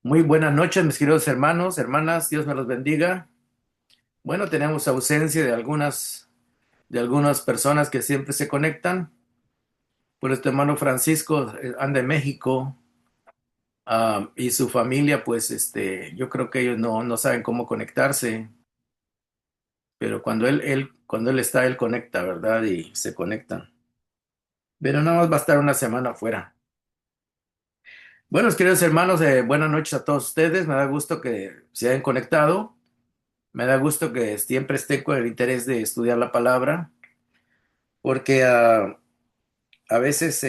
Muy buenas noches, mis queridos hermanos, hermanas, Dios me los bendiga. Bueno, tenemos ausencia de algunas personas que siempre se conectan. Por este hermano Francisco anda en México, y su familia, pues yo creo que ellos no saben cómo conectarse, pero cuando él está, él conecta, ¿verdad? Y se conectan. Pero nada más va a estar una semana afuera. Bueno, mis queridos hermanos, buenas noches a todos ustedes. Me da gusto que se hayan conectado. Me da gusto que siempre esté con el interés de estudiar la palabra, porque a veces,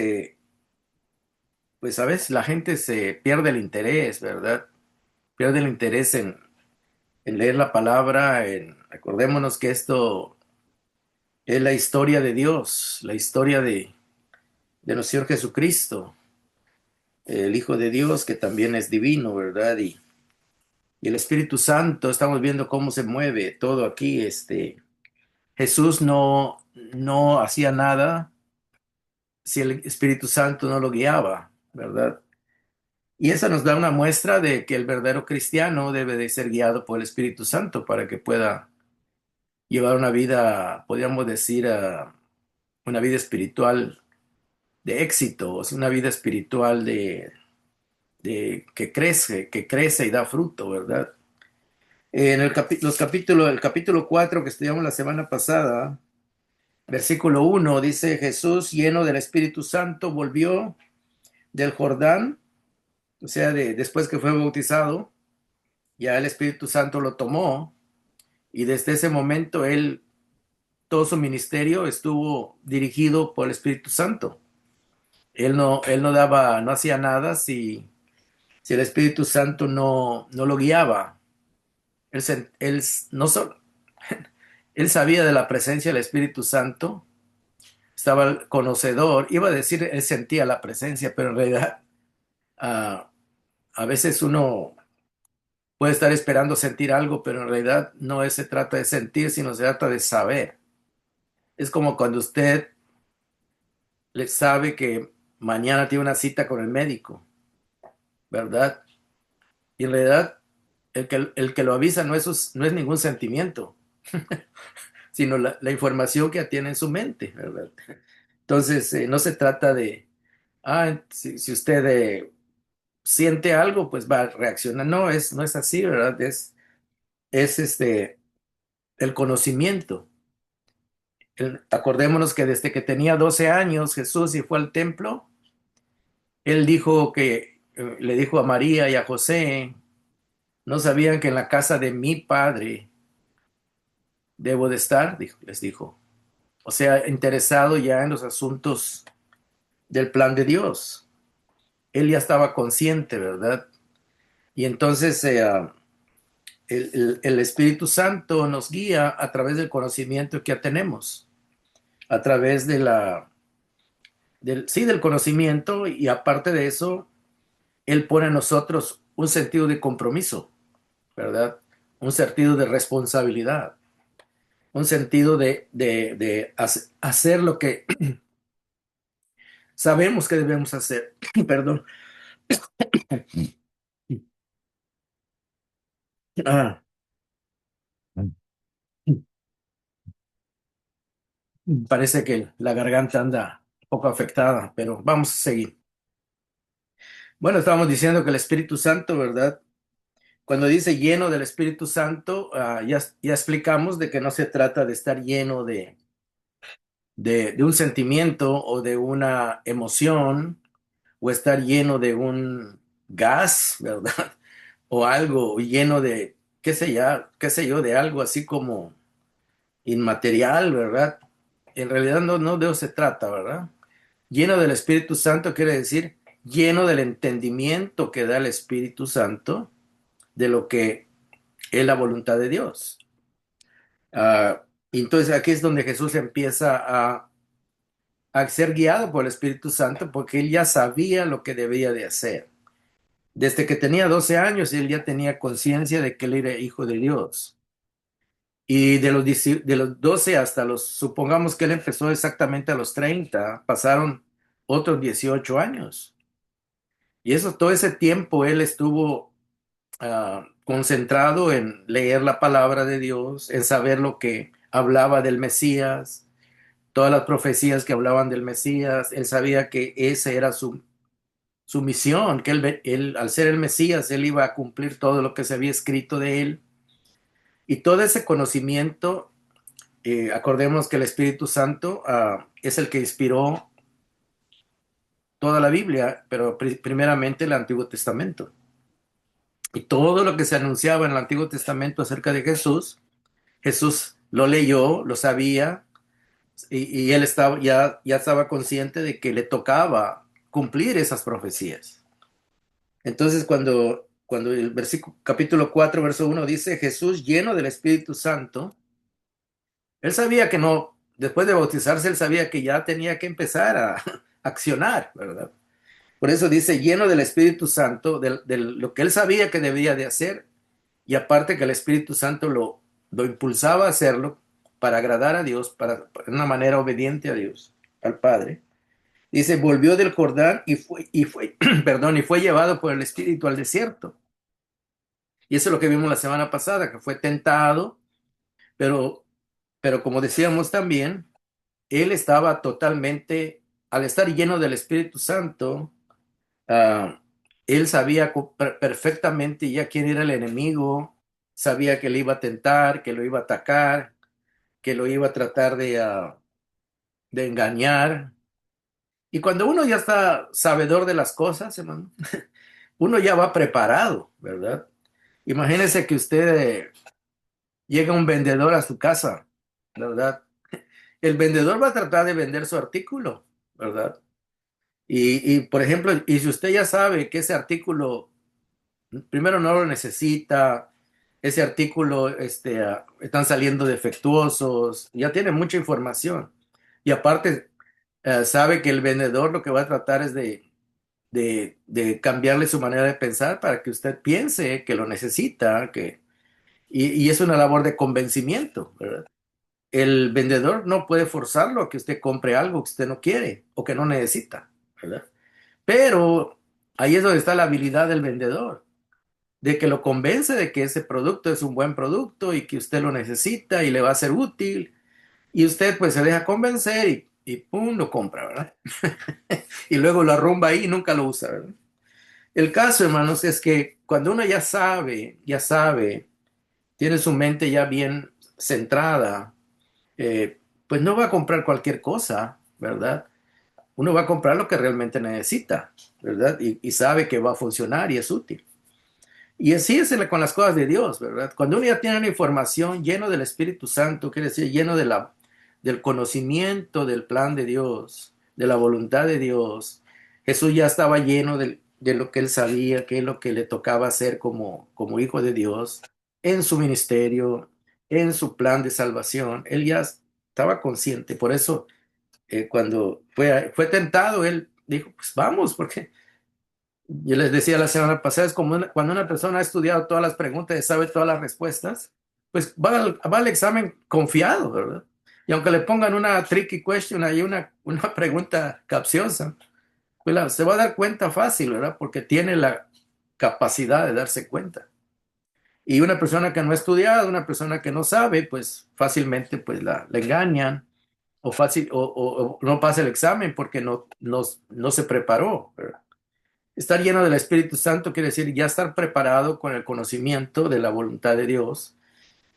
pues a veces la gente se pierde el interés, ¿verdad? Pierde el interés en leer la palabra. Recordémonos que esto es la historia de Dios, la historia de nuestro Señor Jesucristo, el Hijo de Dios que también es divino, ¿verdad? Y el Espíritu Santo, estamos viendo cómo se mueve todo aquí. Jesús no hacía nada si el Espíritu Santo no lo guiaba, ¿verdad? Y esa nos da una muestra de que el verdadero cristiano debe de ser guiado por el Espíritu Santo para que pueda llevar una vida, podríamos decir, una vida espiritual de éxito, o sea, una vida espiritual de que crece y da fruto, ¿verdad? En el capítulo 4 que estudiamos la semana pasada, versículo 1 dice: Jesús, lleno del Espíritu Santo, volvió del Jordán, o sea, después que fue bautizado, ya el Espíritu Santo lo tomó, y desde ese momento todo su ministerio estuvo dirigido por el Espíritu Santo. No hacía nada si el Espíritu Santo no lo guiaba. No solo, él sabía de la presencia del Espíritu Santo, estaba conocedor, iba a decir, él sentía la presencia, pero en realidad, ah, a veces uno puede estar esperando sentir algo, pero en realidad se trata de sentir, sino se trata de saber. Es como cuando usted le sabe que mañana tiene una cita con el médico, ¿verdad? Y en realidad el que lo avisa no es ningún sentimiento, sino la información que tiene en su mente, ¿verdad? Entonces, no se trata de, si usted siente algo, pues va a reaccionar. No es así, ¿verdad? Es el conocimiento. Acordémonos que desde que tenía 12 años Jesús y fue al templo, él dijo le dijo a María y a José: ¿no sabían que en la casa de mi padre debo de estar? Les dijo. O sea, interesado ya en los asuntos del plan de Dios. Él ya estaba consciente, ¿verdad? Y entonces el Espíritu Santo nos guía a través del conocimiento que ya tenemos, a través del conocimiento, y aparte de eso, Él pone en nosotros un sentido de compromiso, ¿verdad? Un sentido de responsabilidad, un sentido de hacer lo que sabemos que debemos hacer. Perdón. Ah, parece que la garganta anda un poco afectada, pero vamos a seguir. Bueno, estábamos diciendo que el Espíritu Santo, ¿verdad? Cuando dice lleno del Espíritu Santo, ya explicamos de que no se trata de estar lleno de un sentimiento o de una emoción, o estar lleno de un gas, ¿verdad? O algo lleno de, qué sé yo, de algo así como inmaterial, ¿verdad? En realidad no de eso se trata, ¿verdad? Lleno del Espíritu Santo quiere decir lleno del entendimiento que da el Espíritu Santo de lo que es la voluntad de Dios. Entonces aquí es donde Jesús empieza a ser guiado por el Espíritu Santo, porque él ya sabía lo que debía de hacer. Desde que tenía 12 años, él ya tenía conciencia de que él era hijo de Dios. Y de los 12 hasta supongamos que él empezó exactamente a los 30, pasaron otros 18 años. Y todo ese tiempo él estuvo concentrado en leer la palabra de Dios, en saber lo que hablaba del Mesías, todas las profecías que hablaban del Mesías. Él sabía que esa era su misión, que él, al ser el Mesías, él iba a cumplir todo lo que se había escrito de él. Y todo ese conocimiento, acordemos que el Espíritu Santo es el que inspiró toda la Biblia, pero primeramente el Antiguo Testamento. Y todo lo que se anunciaba en el Antiguo Testamento acerca de Jesús, Jesús lo leyó, lo sabía, y él estaba, ya estaba consciente de que le tocaba cumplir esas profecías. Entonces, cuando el versículo, capítulo 4 verso 1 dice, Jesús lleno del Espíritu Santo, él sabía que no, después de bautizarse, él sabía que ya tenía que empezar a accionar, ¿verdad? Por eso dice, lleno del Espíritu Santo, de lo que él sabía que debía de hacer, y aparte que el Espíritu Santo lo impulsaba a hacerlo para agradar a Dios, para una manera obediente a Dios, al Padre. Dice, volvió del Jordán perdón, y fue llevado por el Espíritu al desierto. Y eso es lo que vimos la semana pasada, que fue tentado, pero, pero como decíamos también, él estaba totalmente, al estar lleno del Espíritu Santo, ah, él sabía perfectamente ya quién era el enemigo, sabía que le iba a tentar, que lo iba a atacar, que lo iba a tratar de engañar. Y cuando uno ya está sabedor de las cosas, hermano, uno ya va preparado, ¿verdad? Imagínese que usted llega un vendedor a su casa, ¿verdad? El vendedor va a tratar de vender su artículo, ¿verdad? Por ejemplo, y si usted ya sabe que ese artículo, primero no lo necesita, ese artículo están saliendo defectuosos, ya tiene mucha información. Y aparte, sabe que el vendedor lo que va a tratar es de cambiarle su manera de pensar para que usted piense que lo necesita, y es una labor de convencimiento, ¿verdad? El vendedor no puede forzarlo a que usted compre algo que usted no quiere o que no necesita, ¿verdad? Pero ahí es donde está la habilidad del vendedor, de que lo convence de que ese producto es un buen producto y que usted lo necesita y le va a ser útil, y usted pues se deja convencer y pum, lo compra, ¿verdad? Y luego lo arrumba ahí y nunca lo usa, ¿verdad? El caso, hermanos, es que cuando uno ya sabe, tiene su mente ya bien centrada, pues no va a comprar cualquier cosa, ¿verdad? Uno va a comprar lo que realmente necesita, ¿verdad? Y sabe que va a funcionar y es útil. Y así es con las cosas de Dios, ¿verdad? Cuando uno ya tiene una información lleno del Espíritu Santo, quiere decir lleno del conocimiento del plan de Dios, de la voluntad de Dios, Jesús ya estaba lleno de lo que él sabía, que es lo que le tocaba hacer como hijo de Dios en su ministerio, en su plan de salvación. Él ya estaba consciente. Por eso, cuando fue tentado, él dijo, pues vamos, porque yo les decía la semana pasada, es como cuando una persona ha estudiado todas las preguntas y sabe todas las respuestas, pues va al examen confiado, ¿verdad? Y aunque le pongan una tricky question ahí, una pregunta capciosa, pues se va a dar cuenta fácil, ¿verdad? Porque tiene la capacidad de darse cuenta. Y una persona que no ha estudiado, una persona que no sabe, pues fácilmente pues la engañan o no pasa el examen porque no se preparó, ¿verdad? Estar lleno del Espíritu Santo quiere decir ya estar preparado con el conocimiento de la voluntad de Dios,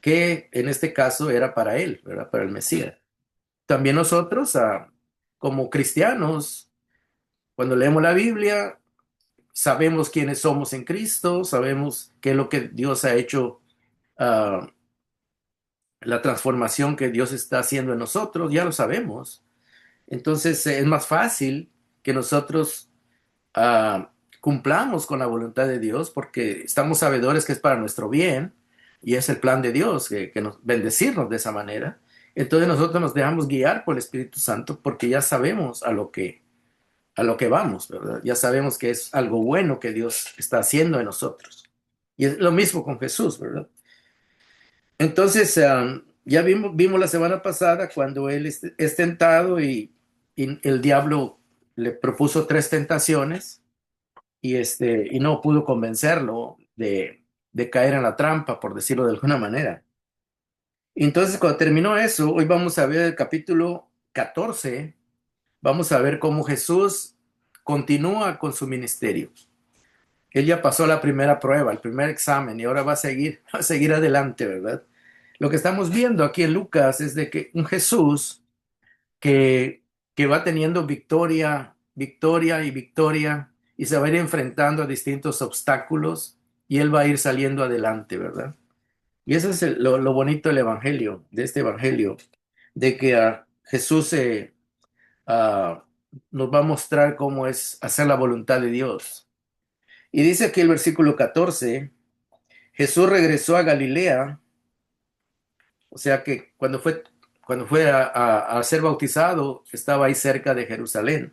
que en este caso era para él, ¿verdad? Para el Mesías. También nosotros, como cristianos, cuando leemos la Biblia, sabemos quiénes somos en Cristo, sabemos qué es lo que Dios ha hecho, ah, la transformación que Dios está haciendo en nosotros, ya lo sabemos. Entonces es más fácil que nosotros cumplamos con la voluntad de Dios porque estamos sabedores que es para nuestro bien y es el plan de Dios que nos bendecirnos de esa manera. Entonces nosotros nos dejamos guiar por el Espíritu Santo porque ya sabemos a lo que vamos, ¿verdad? Ya sabemos que es algo bueno que Dios está haciendo en nosotros. Y es lo mismo con Jesús, ¿verdad? Entonces, ya vimos la semana pasada cuando él es tentado y el diablo le propuso tres tentaciones y no pudo convencerlo de caer en la trampa, por decirlo de alguna manera. Entonces, cuando terminó eso, hoy vamos a ver el capítulo 14. Vamos a ver cómo Jesús continúa con su ministerio. Él ya pasó la primera prueba, el primer examen, y ahora va a seguir, va a seguir adelante, ¿verdad? Lo que estamos viendo aquí en Lucas es de que un Jesús que, que va teniendo victoria, victoria y victoria, y se va a ir enfrentando a distintos obstáculos, y él va a ir saliendo adelante, ¿verdad? Y eso es lo bonito del Evangelio, de este Evangelio, de que Jesús ah, nos va a mostrar cómo es hacer la voluntad de Dios. Y dice aquí el versículo 14: Jesús regresó a Galilea, o sea que cuando fue a ser bautizado, estaba ahí cerca de Jerusalén,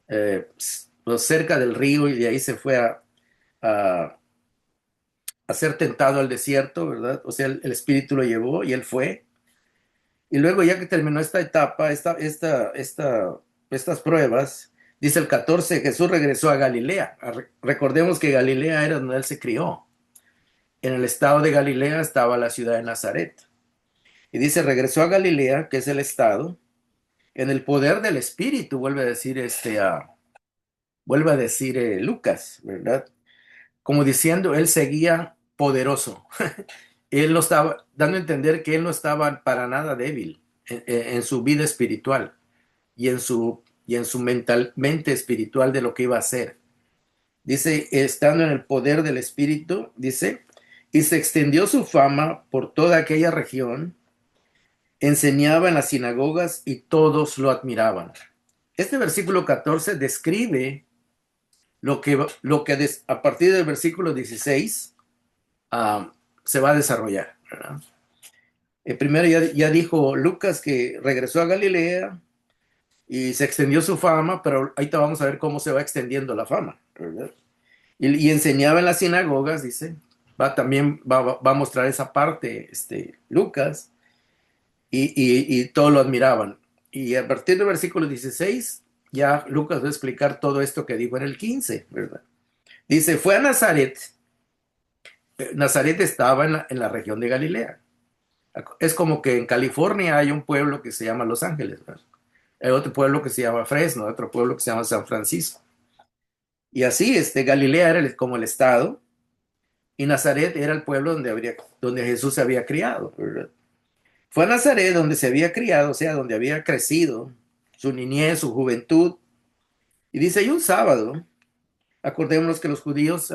pues, cerca del río, y de ahí se fue a, a ser tentado al desierto, ¿verdad? O sea, el Espíritu lo llevó y él fue. Y luego, ya que terminó esta etapa, estas pruebas, dice el 14: Jesús regresó a Galilea. Recordemos que Galilea era donde él se crió. En el estado de Galilea estaba la ciudad de Nazaret. Y dice, regresó a Galilea, que es el estado, en el poder del Espíritu, vuelve a decir Lucas, ¿verdad? Como diciendo, él seguía poderoso. Él no estaba dando a entender que él no estaba para nada débil en su vida espiritual y en su mente espiritual de lo que iba a hacer. Dice, estando en el poder del Espíritu, dice, y se extendió su fama por toda aquella región, enseñaba en las sinagogas y todos lo admiraban. Este versículo 14 describe lo que a partir del versículo 16 se va a desarrollar, ¿verdad? Primero ya dijo Lucas que regresó a Galilea y se extendió su fama, pero ahorita vamos a ver cómo se va extendiendo la fama, ¿verdad? Y enseñaba en las sinagogas, dice, también va a mostrar esa parte, Lucas, y todos lo admiraban. Y a partir del versículo 16, ya Lucas va a explicar todo esto que dijo en el 15, ¿verdad? Dice, fue a Nazaret. Nazaret estaba en la región de Galilea. Es como que en California hay un pueblo que se llama Los Ángeles, ¿verdad? Hay otro pueblo que se llama Fresno, otro pueblo que se llama San Francisco. Y así, Galilea era como el estado, y Nazaret era el pueblo donde Jesús se había criado, ¿verdad? Fue a Nazaret donde se había criado, o sea, donde había crecido, su niñez, su juventud. Y dice, y un sábado, acordémonos que los judíos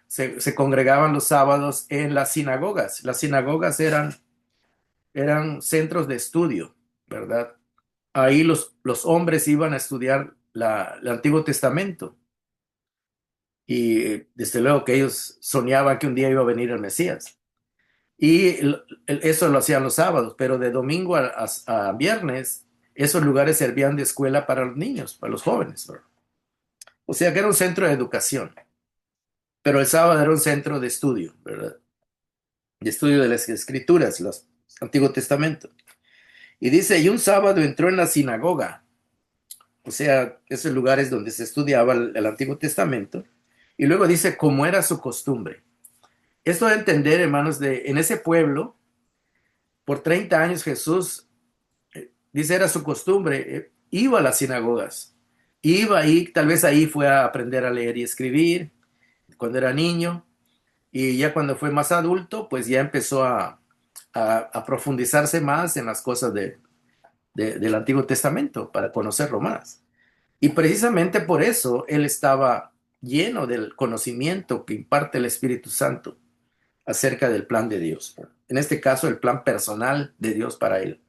se congregaban los sábados en las sinagogas. Las sinagogas eran centros de estudio, ¿verdad? Ahí los hombres iban a estudiar el Antiguo Testamento. Y desde luego que ellos soñaban que un día iba a venir el Mesías. Y eso lo hacían los sábados, pero de domingo a viernes, esos lugares servían de escuela para los niños, para los jóvenes, ¿verdad? O sea que era un centro de educación, pero el sábado era un centro de estudio, ¿verdad? De estudio de las escrituras, los Antiguo Testamento. Y dice, y un sábado entró en la sinagoga, o sea, esos lugares donde se estudiaba el Antiguo Testamento, y luego dice, como era su costumbre. Esto de entender, hermanos, en ese pueblo, por 30 años Jesús, dice, era su costumbre, iba a las sinagogas, iba ahí, tal vez ahí fue a aprender a leer y escribir cuando era niño, y ya cuando fue más adulto, pues ya empezó a profundizarse más en las cosas del Antiguo Testamento para conocerlo más. Y precisamente por eso él estaba lleno del conocimiento que imparte el Espíritu Santo acerca del plan de Dios. En este caso, el plan personal de Dios para él.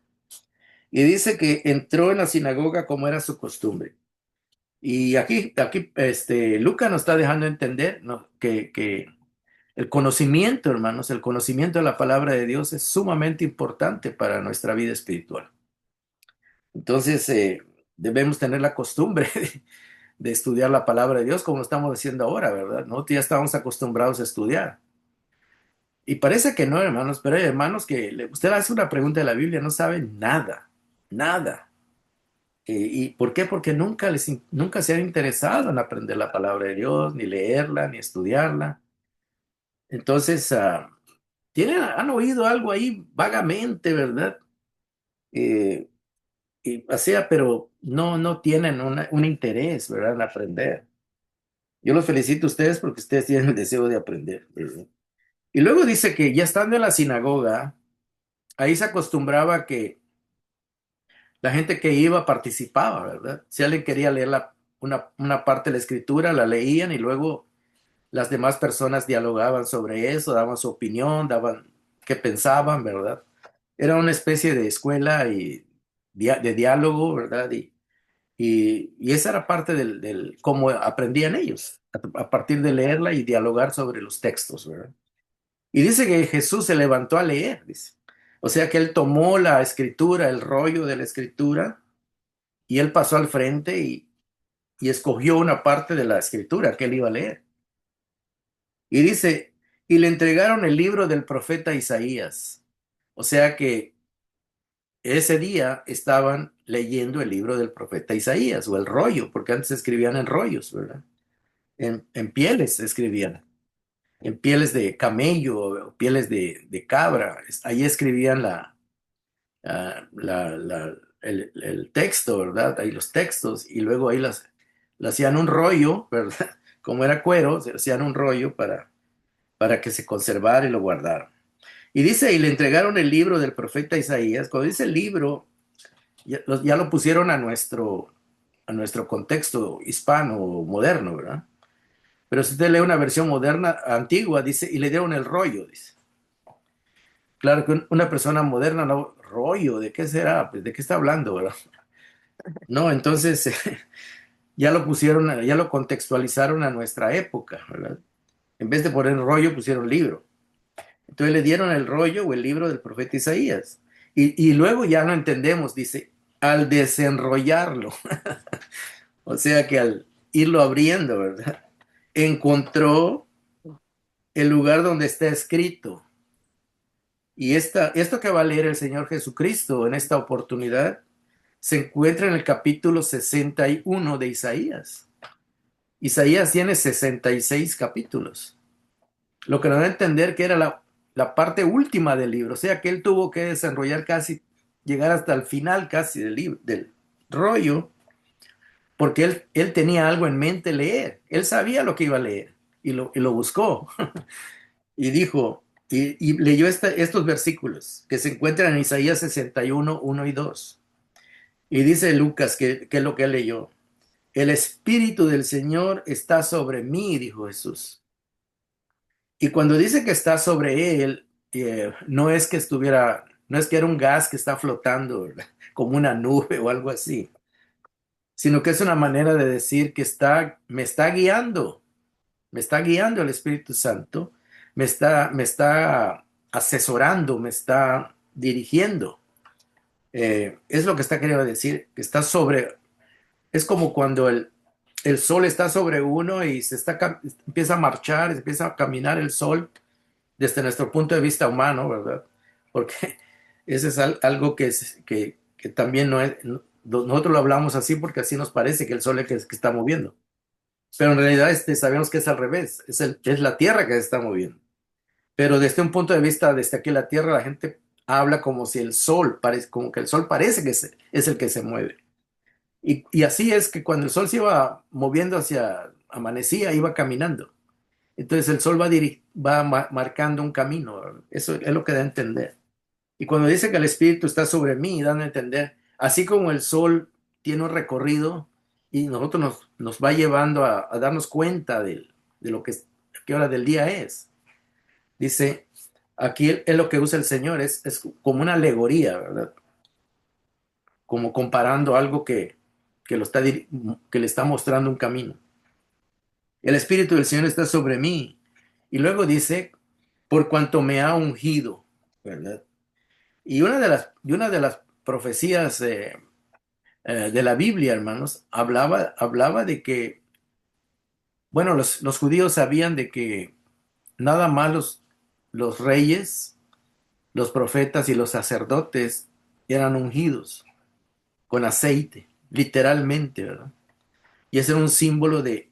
Y dice que entró en la sinagoga como era su costumbre. Y aquí Lucas nos está dejando entender, ¿no?, que el conocimiento, hermanos, el conocimiento de la palabra de Dios es sumamente importante para nuestra vida espiritual. Entonces, debemos tener la costumbre de estudiar la palabra de Dios como lo estamos haciendo ahora, ¿verdad? ¿No? Ya estamos acostumbrados a estudiar. Y parece que no, hermanos, pero hay hermanos que usted hace una pregunta de la Biblia, no saben nada, nada. ¿Y por qué? Porque nunca se han interesado en aprender la palabra de Dios, ni leerla, ni estudiarla. Entonces, han oído algo ahí vagamente, ¿verdad? Eh, o sea, pero no tienen un interés, ¿verdad? En aprender. Yo los felicito a ustedes porque ustedes tienen el deseo de aprender, ¿verdad? Y luego dice que ya estando en la sinagoga, ahí se acostumbraba que la gente que iba participaba, ¿verdad? Si alguien quería leer una parte de la escritura, la leían y luego las demás personas dialogaban sobre eso, daban su opinión, daban qué pensaban, ¿verdad? Era una especie de escuela y de diálogo, ¿verdad? Y esa era parte del cómo aprendían ellos, a partir de leerla y dialogar sobre los textos, ¿verdad? Y dice que Jesús se levantó a leer, dice. O sea que él tomó la escritura, el rollo de la escritura, y él pasó al frente y escogió una parte de la escritura que él iba a leer. Y dice, y le entregaron el libro del profeta Isaías. O sea que ese día estaban leyendo el libro del profeta Isaías, o el rollo, porque antes escribían en rollos, ¿verdad? En pieles escribían, en pieles de camello, o pieles de cabra. Ahí escribían el texto, ¿verdad? Ahí los textos, y luego ahí le hacían un rollo, ¿verdad? Como era cuero, se hacían un rollo para que se conservara y lo guardaran. Y dice, y le entregaron el libro del profeta Isaías. Cuando dice el libro, ya lo pusieron a nuestro contexto hispano moderno, ¿verdad? Pero si usted lee una versión moderna, antigua, dice, y le dieron el rollo, dice. Claro que una persona moderna, no, rollo, ¿de qué será? Pues, ¿de qué está hablando, verdad? No, entonces ya lo pusieron, ya lo contextualizaron a nuestra época, ¿verdad? En vez de poner rollo, pusieron libro. Entonces le dieron el rollo o el libro del profeta Isaías. Y luego ya no entendemos, dice, al desenrollarlo, o sea que al irlo abriendo, ¿verdad? Encontró el lugar donde está escrito. Y esto que va a leer el Señor Jesucristo en esta oportunidad se encuentra en el capítulo 61 de Isaías. Isaías tiene 66 capítulos, lo que nos da a entender que era la parte última del libro, o sea que él tuvo que desarrollar casi, llegar hasta el final casi del libro, del rollo, porque él tenía algo en mente leer, él sabía lo que iba a leer y lo buscó y dijo, y leyó estos versículos que se encuentran en Isaías 61, 1 y 2. Y dice Lucas que es lo que él leyó. El Espíritu del Señor está sobre mí, dijo Jesús. Y cuando dice que está sobre él, no es que era un gas que está flotando, ¿verdad? Como una nube o algo así, sino que es una manera de decir que me está guiando el Espíritu Santo, me está asesorando, me está dirigiendo. Es lo que está queriendo decir, que está sobre, es como cuando el sol está sobre uno y empieza a marchar, empieza a caminar el sol desde nuestro punto de vista humano, ¿verdad? Porque ese es algo que también nosotros lo hablamos así porque así nos parece que el sol es que está moviendo. Pero en realidad sabemos que es al revés, es la Tierra que se está moviendo. Pero desde un punto de vista, desde aquí la Tierra, la gente habla como si como que el sol parece que es el que se mueve. Y así es que cuando el sol se iba moviendo amanecía, iba caminando. Entonces el sol va marcando un camino, ¿verdad? Eso es lo que da a entender. Y cuando dice que el Espíritu está sobre mí, dan a entender, así como el sol tiene un recorrido y nosotros nos va llevando a darnos cuenta de qué hora del día es. Dice, aquí es lo que usa el Señor, es como una alegoría, ¿verdad? Como comparando algo que le está mostrando un camino. El Espíritu del Señor está sobre mí. Y luego dice, por cuanto me ha ungido, ¿verdad? Y una de las profecías de la Biblia, hermanos, hablaba de que, bueno, los judíos sabían de que nada más los reyes, los profetas y los sacerdotes eran ungidos con aceite, literalmente, ¿verdad? Y ese era un símbolo de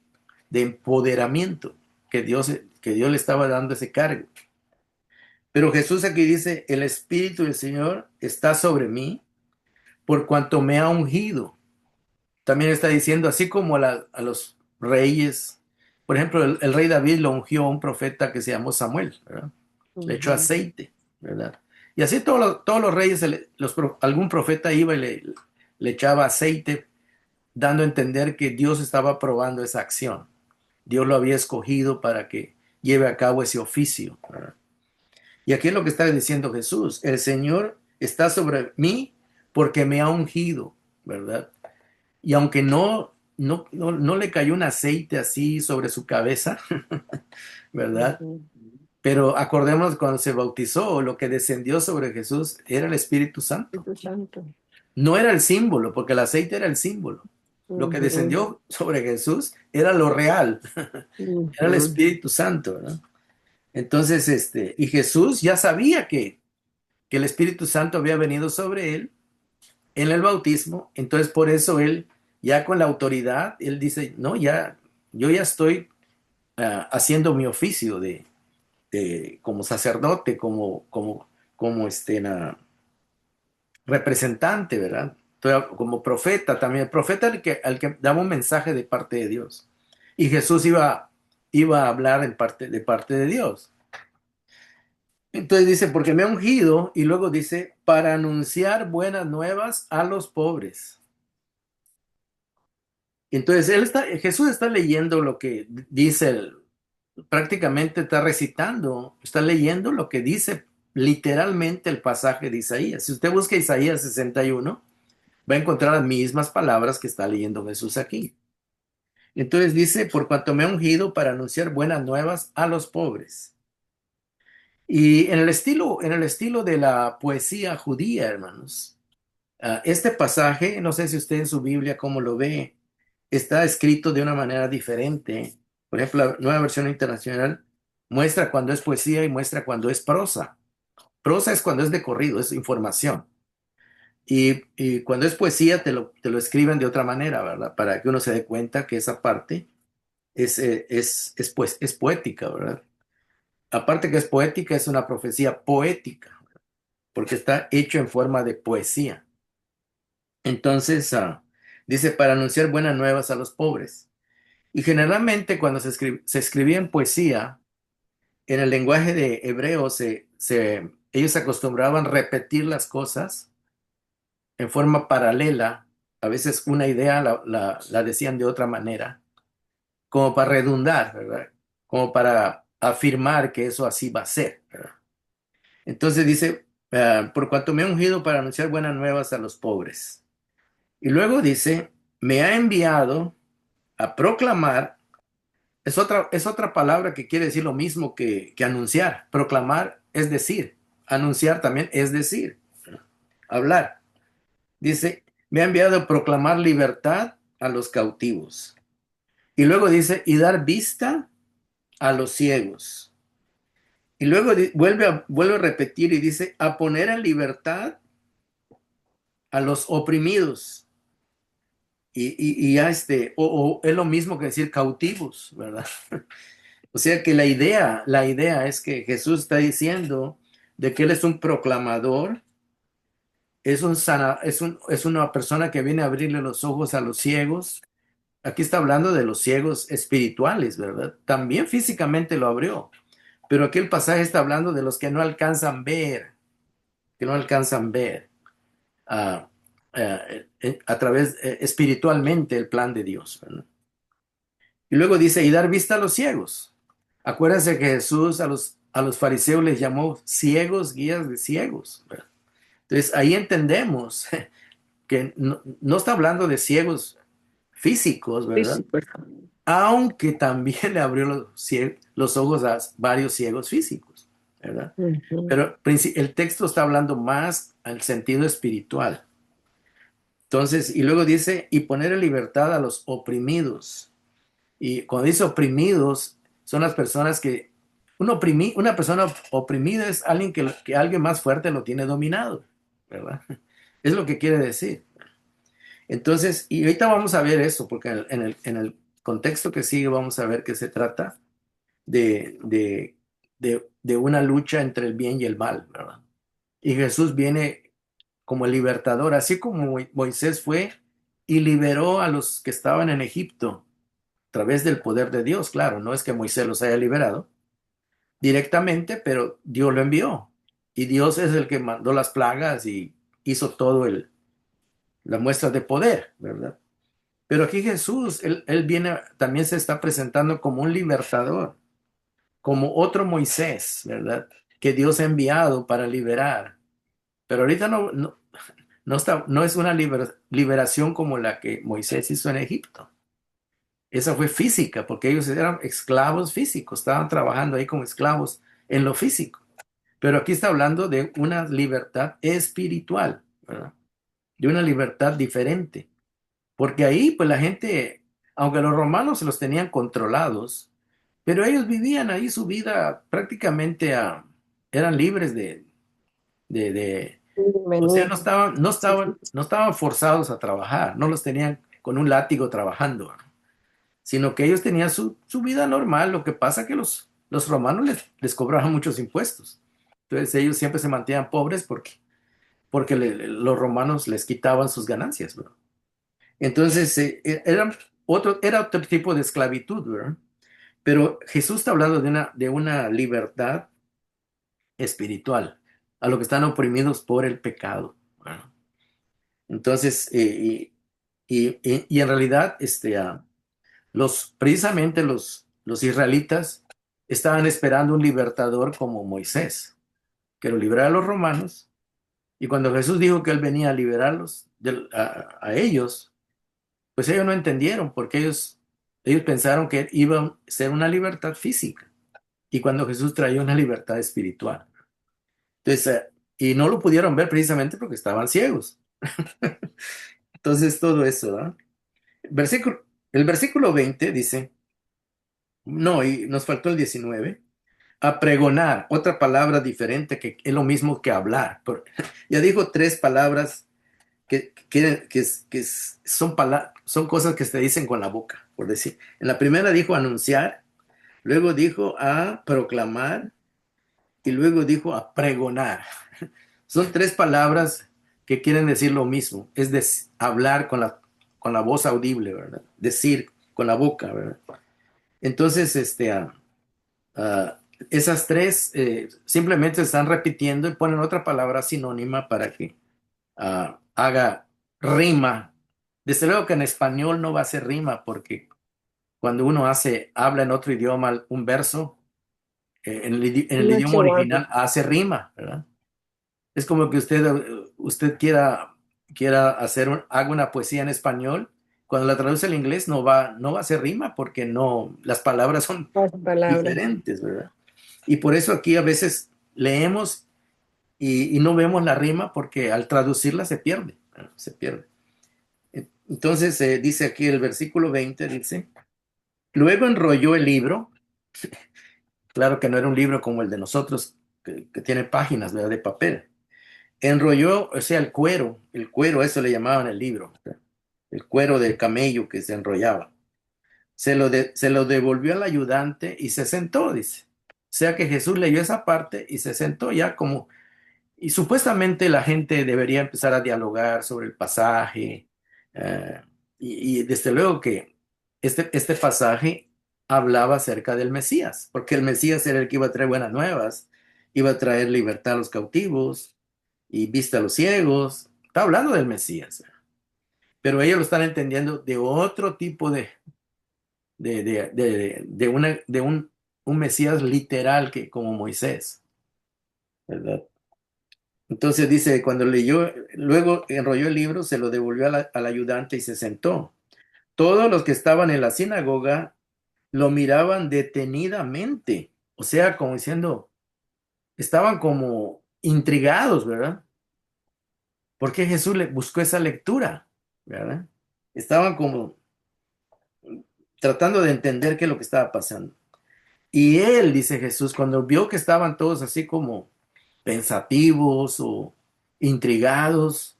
empoderamiento. que Dios le estaba dando ese cargo. Pero Jesús aquí dice, el Espíritu del Señor está sobre mí por cuanto me ha ungido. También está diciendo, así como a los reyes, por ejemplo, el rey David lo ungió a un profeta que se llamó Samuel, ¿verdad? Le echó Ujú. aceite, ¿verdad? Y así todos los reyes, algún profeta iba y le echaba aceite, dando a entender que Dios estaba aprobando esa acción. Dios lo había escogido para que lleve a cabo ese oficio, ¿verdad? Y aquí es lo que está diciendo Jesús, el Señor está sobre mí porque me ha ungido, ¿verdad? Y aunque no le cayó un aceite así sobre su cabeza, ¿verdad? Ujú. Pero acordémonos cuando se bautizó, lo que descendió sobre Jesús era el Espíritu Santo. Espíritu Santo. No era el símbolo, porque el aceite era el símbolo. Lo que Ujú. descendió sobre Jesús era lo real, era el Ujú. Espíritu Santo, ¿verdad? Entonces, y Jesús ya sabía que el Espíritu Santo había venido sobre él en el bautismo, entonces por eso él, ya con la autoridad, él dice, no, ya, yo ya estoy haciendo mi oficio como sacerdote, como representante, ¿verdad? Como profeta también, el profeta al que daba un mensaje de parte de Dios. Y Jesús iba a hablar de parte de Dios. Entonces dice, porque me ha ungido, y luego dice, para anunciar buenas nuevas a los pobres. Entonces Jesús está leyendo lo que dice, prácticamente está recitando, está leyendo lo que dice literalmente el pasaje de Isaías. Si usted busca Isaías 61, va a encontrar las mismas palabras que está leyendo Jesús aquí. Entonces dice, por cuanto me ha ungido para anunciar buenas nuevas a los pobres. Y en el estilo de la poesía judía, hermanos, este pasaje, no sé si usted en su Biblia cómo lo ve, está escrito de una manera diferente. Por ejemplo, la nueva versión internacional muestra cuando es poesía y muestra cuando es prosa. Prosa es cuando es de corrido, es información. Y cuando es poesía te lo escriben de otra manera, ¿verdad? Para que uno se dé cuenta que esa parte pues, es poética, ¿verdad? Aparte que es poética, es una profecía poética, porque está hecho en forma de poesía. Entonces, dice, para anunciar buenas nuevas a los pobres. Y generalmente cuando se escribía en poesía, en el lenguaje de hebreo, ellos se acostumbraban a repetir las cosas en forma paralela. A veces una idea la decían de otra manera, como para redundar, ¿verdad? Como para afirmar que eso así va a ser, ¿verdad? Entonces dice, por cuanto me ha ungido para anunciar buenas nuevas a los pobres. Y luego dice, me ha enviado a proclamar, es otra palabra que quiere decir lo mismo que anunciar. Proclamar es decir, anunciar también es decir, hablar. Dice, me ha enviado a proclamar libertad a los cautivos. Y luego dice, y dar vista a los ciegos. Y luego vuelve a repetir y dice, a poner en libertad a los oprimidos. Y ya o es lo mismo que decir cautivos, ¿verdad? O sea que la idea es que Jesús está diciendo de que Él es un proclamador, es una persona que viene a abrirle los ojos a los ciegos. Aquí está hablando de los ciegos espirituales, ¿verdad? También físicamente lo abrió, pero aquí el pasaje está hablando de los que no alcanzan ver, que no alcanzan ver ah, a través espiritualmente el plan de Dios, ¿verdad? Y luego dice, y dar vista a los ciegos. Acuérdense que Jesús a los fariseos les llamó ciegos, guías de ciegos, ¿verdad? Entonces ahí entendemos que no está hablando de ciegos físicos, ¿verdad? Físico. Aunque también le abrió los ojos a varios ciegos físicos, ¿verdad? Ujú. Pero el texto está hablando más al sentido espiritual. Entonces, y luego dice, y poner en libertad a los oprimidos. Y cuando dice oprimidos, son las personas una persona oprimida es alguien que alguien más fuerte lo tiene dominado, ¿verdad? Es lo que quiere decir. Entonces, y ahorita vamos a ver eso, porque en el contexto que sigue vamos a ver que se trata de, de, de una lucha entre el bien y el mal, ¿verdad? Y Jesús viene como el libertador, así como Moisés fue y liberó a los que estaban en Egipto a través del poder de Dios. Claro, no es que Moisés los haya liberado directamente, pero Dios lo envió. Y Dios es el que mandó las plagas y hizo todo la muestra de poder, ¿verdad? Pero aquí Jesús, él viene, también se está presentando como un libertador, como otro Moisés, ¿verdad? Que Dios ha enviado para liberar. Pero ahorita no es una liberación como la que Moisés hizo en Egipto. Esa fue física, porque ellos eran esclavos físicos, estaban trabajando ahí como esclavos en lo físico. Pero aquí está hablando de una libertad espiritual, ¿verdad? De una libertad diferente. Porque ahí, pues la gente, aunque los romanos los tenían controlados, pero ellos vivían ahí su vida prácticamente, eran libres de, o sea, Venir. Sí, sí. no estaban forzados a trabajar, no los tenían con un látigo trabajando, ¿no? Sino que ellos tenían su vida normal. Lo que pasa que los romanos les cobraban muchos impuestos. Entonces ellos siempre se mantenían pobres porque los romanos les quitaban sus ganancias, ¿verdad? Entonces era otro tipo de esclavitud, ¿verdad? Pero Jesús está hablando de una libertad espiritual a los que están oprimidos por el pecado, ¿verdad? Entonces, y en realidad, precisamente los israelitas estaban esperando un libertador como Moisés, que lo librara a los romanos. Y cuando Jesús dijo que él venía a liberarlos a ellos, pues ellos no entendieron, porque ellos pensaron que iba a ser una libertad física. Y cuando Jesús traía una libertad espiritual. Entonces, y no lo pudieron ver precisamente porque estaban ciegos. Entonces, todo eso, ¿verdad? Versículo, el versículo 20 dice, no, y nos faltó el 19, a pregonar, otra palabra diferente que es lo mismo que hablar. Ya dijo tres palabras son cosas que se dicen con la boca, por decir. En la primera dijo anunciar, luego dijo a proclamar y luego dijo a pregonar. Son tres palabras que quieren decir lo mismo, es hablar con la voz audible, ¿verdad? Decir con la boca, ¿verdad? Entonces, ah, esas tres simplemente se están repitiendo y ponen otra palabra sinónima para que haga rima. Desde luego que en español no va a ser rima porque cuando uno habla en otro idioma un verso, en el No idioma chihuahua. original hace rima, ¿verdad? Es como que usted quiera haga una poesía en español. Cuando la traduce al inglés no va a hacer rima porque no, las palabras son Las palabras. diferentes, ¿verdad? Y por eso aquí a veces leemos y no vemos la rima porque al traducirla se pierde, ¿verdad? Se pierde. Entonces dice aquí el versículo 20, dice, luego enrolló el libro, claro que no era un libro como el de nosotros, que tiene páginas, ¿verdad? De papel. Enrolló, o sea, el cuero, eso le llamaban el libro, ¿verdad? El cuero del camello que se enrollaba. Se lo devolvió al ayudante y se sentó, dice. O sea que Jesús leyó esa parte y se sentó ya como, y supuestamente la gente debería empezar a dialogar sobre el pasaje. eh, y desde luego que este pasaje hablaba acerca del Mesías, porque el Mesías era el que iba a traer buenas nuevas, iba a traer libertad a los cautivos y vista a los ciegos. Está hablando del Mesías, pero ellos lo están entendiendo de otro tipo de un Mesías literal que como Moisés, ¿verdad? Entonces dice, cuando leyó, luego enrolló el libro, se lo devolvió al ayudante y se sentó. Todos los que estaban en la sinagoga lo miraban detenidamente, o sea, como diciendo, estaban como intrigados, ¿verdad? ¿Por qué Jesús le buscó esa lectura? ¿Verdad? Estaban como tratando de entender qué es lo que estaba pasando. Y él, dice Jesús, cuando vio que estaban todos así como pensativos o intrigados,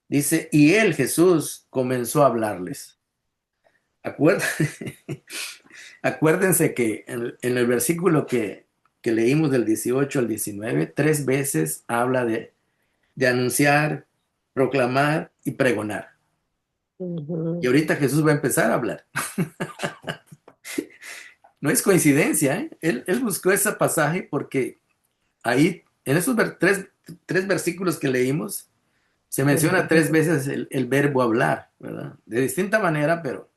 dice, y él, Jesús, comenzó a hablarles. Acuérdate, Acuérdense que en el versículo que leímos del 18 al 19, tres veces habla de anunciar, proclamar y pregonar. Y Ujú. ahorita Jesús va a empezar a hablar. No es coincidencia, ¿eh? Él buscó ese pasaje porque ahí, en esos tres versículos que leímos, se menciona tres veces el verbo hablar, ¿verdad? De distinta manera, pero...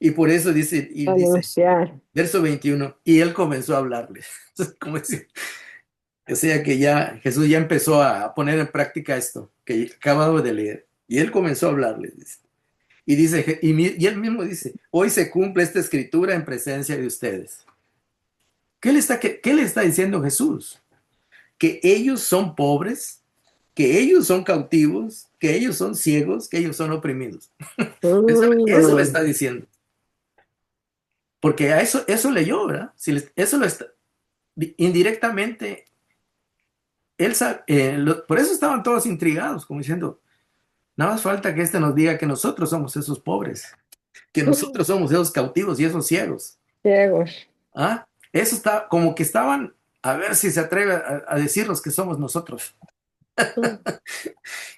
Y por eso dice, Anunciar. verso 21, y él comenzó a hablarles. Como decir, o sea que ya Jesús ya empezó a poner en práctica esto que acabamos de leer. Y él comenzó a hablarles. Dice. Y dice, y él mismo dice, hoy se cumple esta escritura en presencia de ustedes. ¿Qué le está diciendo Jesús? Que ellos son pobres, que ellos son cautivos, que ellos son ciegos, que ellos son oprimidos. Eso le Mm. está diciendo. Porque a eso leyó, ¿verdad? Si eso lo está, indirectamente, por eso estaban todos intrigados, como diciendo, nada más falta que nos diga que nosotros somos esos pobres, que nosotros somos esos cautivos y esos ciegos. Ciegos. ¿Ah? Eso está, como que estaban a ver si se atreve a decirnos que somos nosotros. Mm.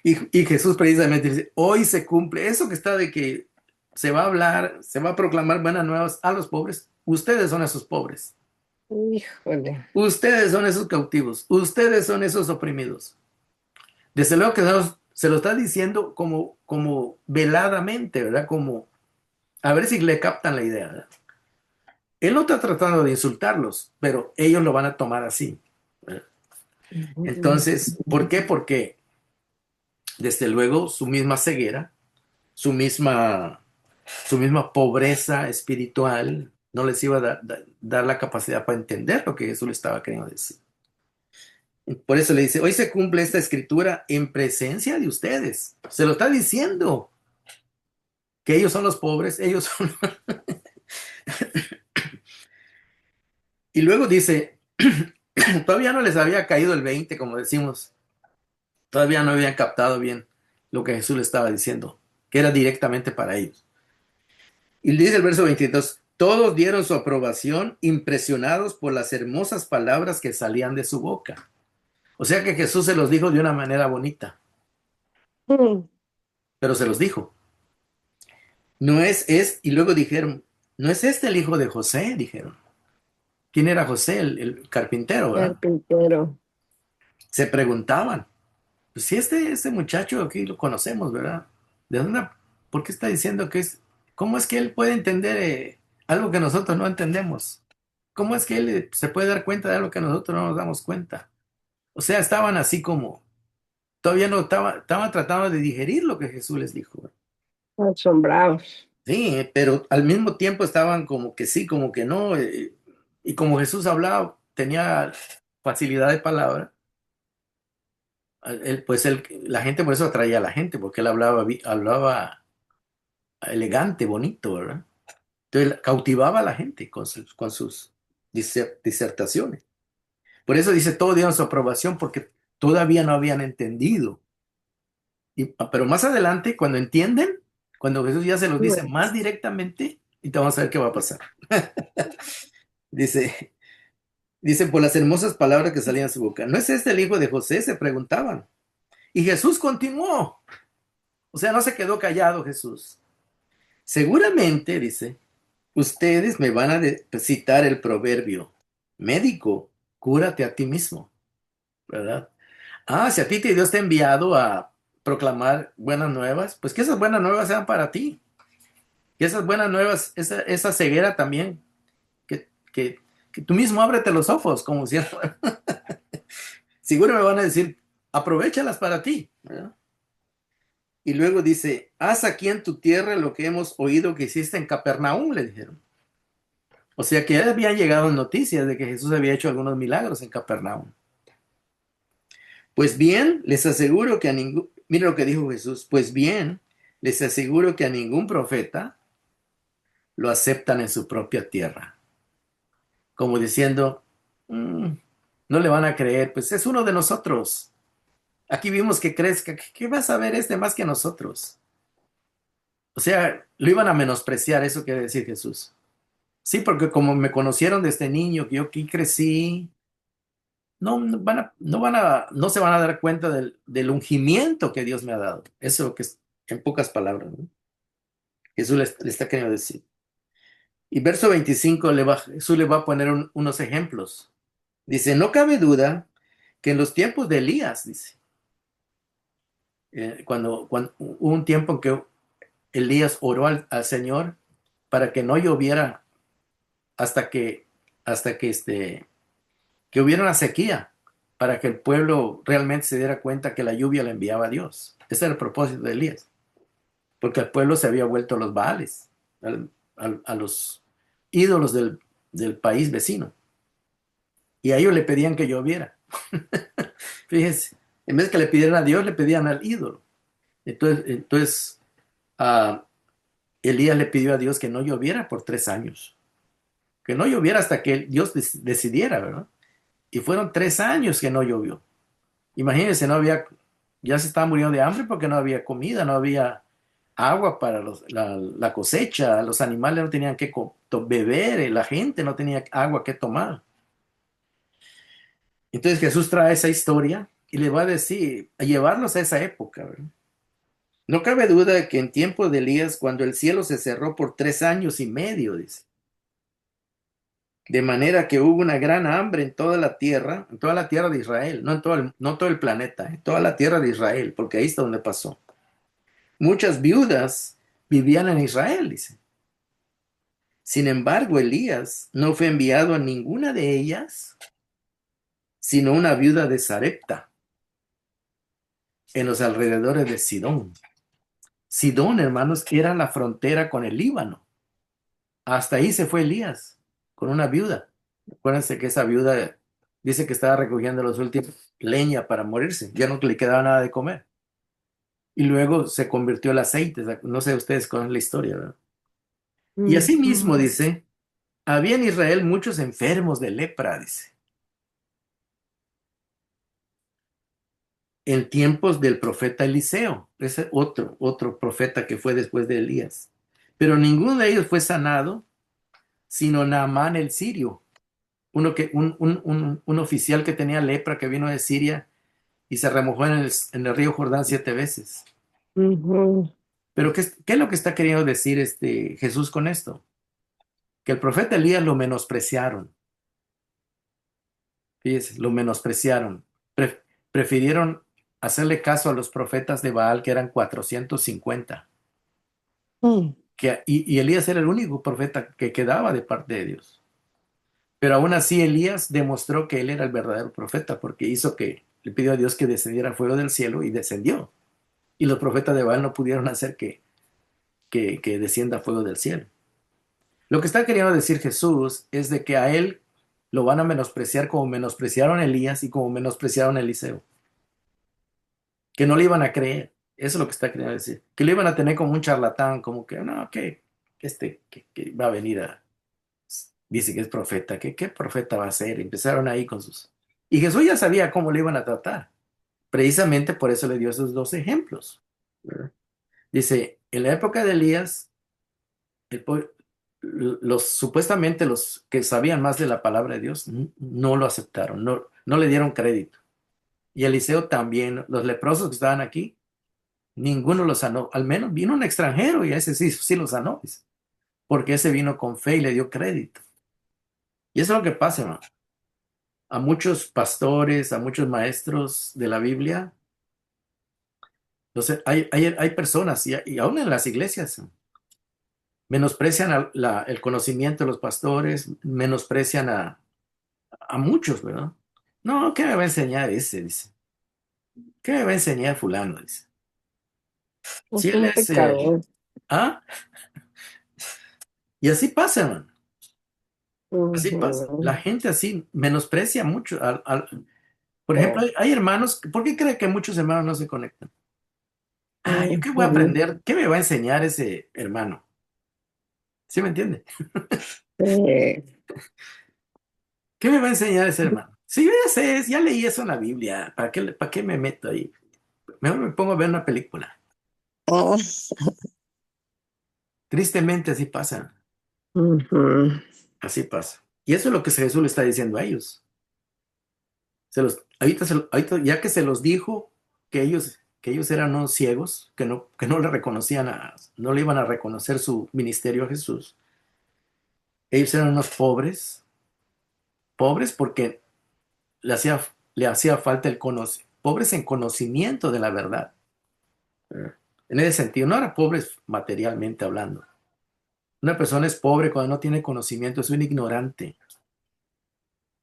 Y Jesús precisamente dice, hoy se cumple eso que está de que se va a hablar, se va a proclamar buenas nuevas a los pobres. Ustedes son esos pobres. Híjole. Ustedes son esos cautivos. Ustedes son esos oprimidos. Desde luego que se lo está diciendo como veladamente, ¿verdad? Como a ver si le captan la idea, ¿verdad? Él no está tratando de insultarlos, pero ellos lo van a tomar así, ¿verdad? Ujú. Entonces, ¿por qué? Porque desde luego su misma ceguera, su misma, su misma pobreza espiritual no les iba a dar la capacidad para entender lo que Jesús le estaba queriendo decir. Por eso le dice, hoy se cumple esta escritura en presencia de ustedes. Se lo está diciendo, que ellos son los pobres, ellos son... Y luego dice, todavía no les había caído el 20, como decimos, todavía no habían captado bien lo que Jesús le estaba diciendo, que era directamente para ellos. Y dice el verso 22, todos dieron su aprobación, impresionados por las hermosas palabras que salían de su boca. O sea que Jesús se los dijo de una manera bonita, Mm. pero se los dijo. No y luego dijeron, ¿no es este el hijo de José? Dijeron. ¿Quién era José? El carpintero, ¿verdad? Carpintero. Se preguntaban, pues si este muchacho aquí lo conocemos, ¿verdad? ¿De dónde? ¿Por qué está diciendo que es? ¿Cómo es que él puede entender algo que nosotros no entendemos? ¿Cómo es que él se puede dar cuenta de algo que nosotros no nos damos cuenta? O sea, estaban así como, todavía no estaban tratando de digerir lo que Jesús les dijo. Asombrados. Sí, pero al mismo tiempo estaban como que sí, como que no. Y como Jesús hablaba, tenía facilidad de palabra. La gente por eso atraía a la gente, porque él hablaba elegante, bonito, ¿verdad? Entonces cautivaba a la gente con sus disertaciones. Por eso dice, todo dieron su aprobación porque todavía no habían entendido. Pero más adelante, cuando entienden, cuando Jesús ya se los dice Mm. más directamente, y te vamos a ver qué va a pasar. Dice, dice por las hermosas palabras que salían de su boca. ¿No es este el hijo de José? Se preguntaban. Y Jesús continuó. O sea, no se quedó callado Jesús. Seguramente, dice, ustedes me van a citar el proverbio, médico, cúrate a ti mismo, ¿verdad? Ah, si a ti Dios te ha enviado a proclamar buenas nuevas, pues que esas buenas nuevas sean para ti. Que esas buenas nuevas, esa ceguera también, que tú mismo ábrete los ojos, como si seguro me van a decir, aprovéchalas para ti, ¿verdad? Y luego dice, haz aquí en tu tierra lo que hemos oído que hiciste en Capernaum, le dijeron. O sea que ya habían llegado noticias de que Jesús había hecho algunos milagros en Capernaum. Pues bien, les aseguro que a ningún, mira lo que dijo Jesús, pues bien, les aseguro que a ningún profeta lo aceptan en su propia tierra. Como diciendo, "Mm, no le van a creer, pues es uno de nosotros. Aquí vimos que crees que vas a ver este más que nosotros. O sea, lo iban a menospreciar, eso quiere decir Jesús. Sí, porque como me conocieron desde niño, que yo aquí crecí, no se van a dar cuenta del ungimiento que Dios me ha dado. Eso que es, en pocas palabras, ¿no? Jesús le está queriendo decir. Y verso 25 Jesús le va a poner unos ejemplos. Dice, no cabe duda que en los tiempos de Elías, dice, cuando hubo un tiempo en que Elías oró al Señor para que no lloviera hasta que hubiera una sequía, para que el pueblo realmente se diera cuenta que la lluvia la enviaba Dios. Ese era el propósito de Elías, porque el pueblo se había vuelto a los Baales, a los ídolos del país vecino, y a ellos le pedían que lloviera. Fíjense, en vez que le pidieran a Dios, le pedían al ídolo. Entonces ah, Elías le pidió a Dios que no lloviera por 3 años, que no lloviera hasta que Dios decidiera, ¿verdad? Y fueron 3 años que no llovió. Imagínense, ya se estaba muriendo de hambre porque no había comida, no había agua para la cosecha, los animales no tenían que beber, la gente no tenía agua que tomar. Entonces Jesús trae esa historia y le va a decir, a llevarlos a esa época, ¿verdad? No cabe duda de que en tiempo de Elías, cuando el cielo se cerró por 3 años y medio, dice, de manera que hubo una gran hambre en toda la tierra de Israel, no todo el planeta, en toda la tierra de Israel, porque ahí está donde pasó. Muchas viudas vivían en Israel, dice. Sin embargo, Elías no fue enviado a ninguna de ellas, sino una viuda de Sarepta, en los alrededores de Sidón. Sidón, hermanos, era la frontera con el Líbano. Hasta ahí se fue Elías, con una viuda. Acuérdense que esa viuda dice que estaba recogiendo los últimos leña para morirse, ya no le quedaba nada de comer. Y luego se convirtió el aceite, no sé ustedes cuál es la historia, ¿verdad? Y así mismo Ujú. dice, había en Israel muchos enfermos de lepra, dice, en tiempos del profeta Eliseo, ese otro profeta que fue después de Elías. Pero ninguno de ellos fue sanado, sino Naamán el sirio, un oficial que tenía lepra que vino de Siria y se remojó en el río Jordán 7 veces. Ujú. Pero ¿qué es lo que está queriendo decir Jesús con esto? Que el profeta Elías lo menospreciaron. Fíjese, lo menospreciaron. Pre- Prefirieron hacerle caso a los profetas de Baal, que eran 450. Mm. Y Elías era el único profeta que quedaba de parte de Dios. Pero aún así Elías demostró que él era el verdadero profeta, porque le pidió a Dios que descendiera fuego del cielo y descendió. Y los profetas de Baal no pudieron hacer que descienda fuego del cielo. Lo que está queriendo decir Jesús es de que a él lo van a menospreciar como menospreciaron a Elías y como menospreciaron a Eliseo, que no le iban a creer. Eso es lo que está queriendo decir. Que lo iban a tener como un charlatán, como que, no, que va a venir dice que es profeta, ¿qué profeta va a ser? Empezaron ahí con sus... Y Jesús ya sabía cómo le iban a tratar. Precisamente por eso le dio esos dos ejemplos, ¿verdad? Dice, en la época de Elías, el pue- supuestamente los que sabían más de la palabra de Dios no lo aceptaron, no le dieron crédito. Y Eliseo también, los leprosos que estaban aquí, ninguno lo sanó. Al menos vino un extranjero y a ese sí lo sanó, dice, porque ese vino con fe y le dio crédito. Y eso es lo que pasa, hermano. A muchos pastores, a muchos maestros de la Biblia, entonces hay personas, y aún en las iglesias, menosprecian el conocimiento de los pastores, menosprecian a muchos, ¿verdad? No, ¿qué me va a enseñar ese? Dice. ¿Qué me va a enseñar fulano? Dice. Si Es él un es... pecador. ¿Ah? Y así pasa, hermano. Así pasa. La Ujú. gente así menosprecia mucho. Por ejemplo, Oh. hay hermanos, ¿por qué cree que muchos hermanos no se conectan? Ah, ¿yo qué voy a Ujú. aprender? ¿Qué me va a enseñar ese hermano? ¿Sí me entiende? Eh, ¿Qué me va a enseñar ese hermano? Sí, yo ya sé, ya leí eso en la Biblia. ¿Para qué me meto ahí? Mejor me pongo a ver una película. oh. Tristemente así pasa. Ujú. Así pasa. Y eso es lo que Jesús le está diciendo a ellos. Ahorita, ya que se los dijo que ellos eran unos ciegos, que no le reconocían no le iban a reconocer su ministerio a Jesús. Ellos eran unos pobres, pobres porque le hacía, le hacía falta el conocimiento, pobres en conocimiento de la verdad. En ese sentido, no eran pobres materialmente hablando. Una persona es pobre cuando no tiene conocimiento, es un ignorante.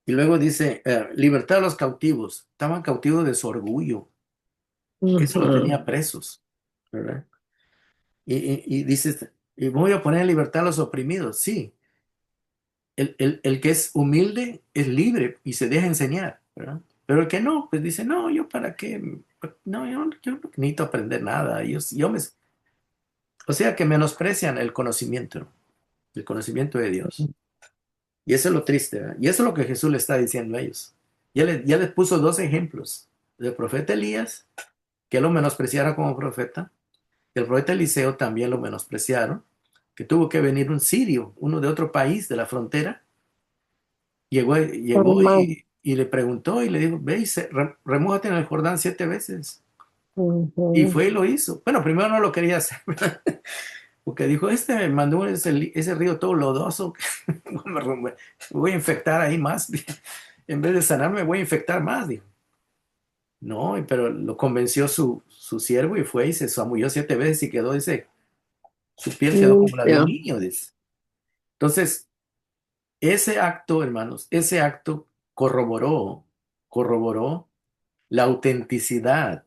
Y luego dice, libertad a los cautivos. Estaban cautivos de su orgullo. Eso los Ujú, tenía presos, ¿verdad? Y dices, y voy a poner en libertad a los oprimidos. Sí, el que es humilde es libre y se deja enseñar, ¿verdad? Pero el que no, pues dice, no, yo para qué, no, yo no necesito aprender nada. O sea que menosprecian el conocimiento de Dios. Y eso es lo triste, ¿verdad? Y eso es lo que Jesús le está diciendo a ellos. Ya les puso dos ejemplos, del profeta Elías, que lo menospreciara como profeta. El profeta Eliseo también lo menospreciaron, que tuvo que venir un sirio, uno de otro país de la frontera, llegó normal. y le preguntó y le dijo, ve y remójate en el Jordán 7 veces. Y Ujú, fue y lo hizo. Bueno, primero no lo quería hacer, ¿verdad? Porque dijo, me mandó ese río todo lodoso, me voy a infectar ahí más. En vez de sanarme, voy a infectar más, dijo. No, pero lo convenció su siervo y fue y se zamulló 7 veces y quedó, dice, su piel quedó como la de un limpio. niño, dice. Entonces, ese acto, hermanos, ese acto corroboró la autenticidad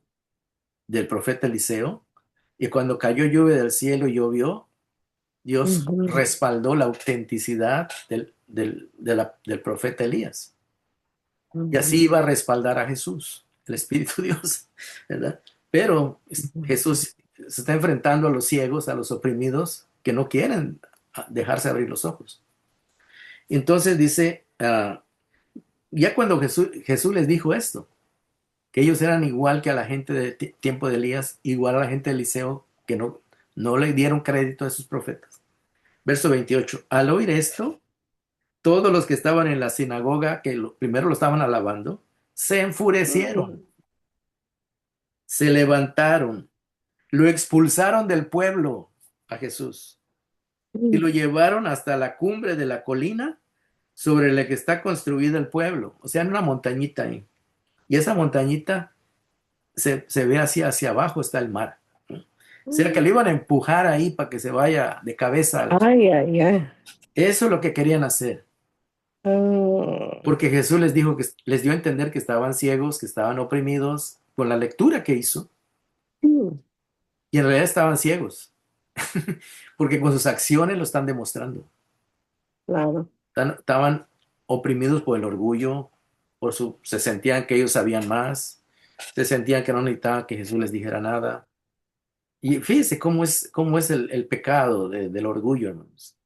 del profeta Eliseo. Y cuando cayó lluvia del cielo y llovió, Dios Ujú, respaldó la autenticidad del profeta Elías. Y así ujú, iba a respaldar a Jesús, el Espíritu de Dios, ¿verdad? Pero ujú, Jesús se está enfrentando a los ciegos, a los oprimidos, que no quieren dejarse abrir los ojos. Entonces dice, ya cuando Jesús les dijo esto, que ellos eran igual que a la gente de tiempo de Elías, igual a la gente de Eliseo, que no le dieron crédito a sus profetas. Verso 28. Al oír esto, todos los que estaban en la sinagoga, que primero lo estaban alabando, se enfurecieron, ujú, se levantaron, lo expulsaron del pueblo a Jesús y ujú, lo llevaron hasta la cumbre de la colina sobre la que está construido el pueblo, o sea, en una montañita ahí. Y esa montañita se ve hacia abajo, está el mar. O sea, que ujú. le iban a empujar ahí para que se vaya de cabeza. Ay, ay, ay. Eso es lo que querían hacer, Ah, porque Jesús les dijo que les dio a entender que estaban ciegos, que estaban oprimidos con la lectura que hizo, y en realidad estaban ciegos, porque con sus acciones lo están demostrando. claro. Estaban oprimidos por el orgullo, se sentían que ellos sabían más, se sentían que no necesitaban que Jesús les dijera nada. Y fíjese cómo es el pecado del orgullo, hermanos.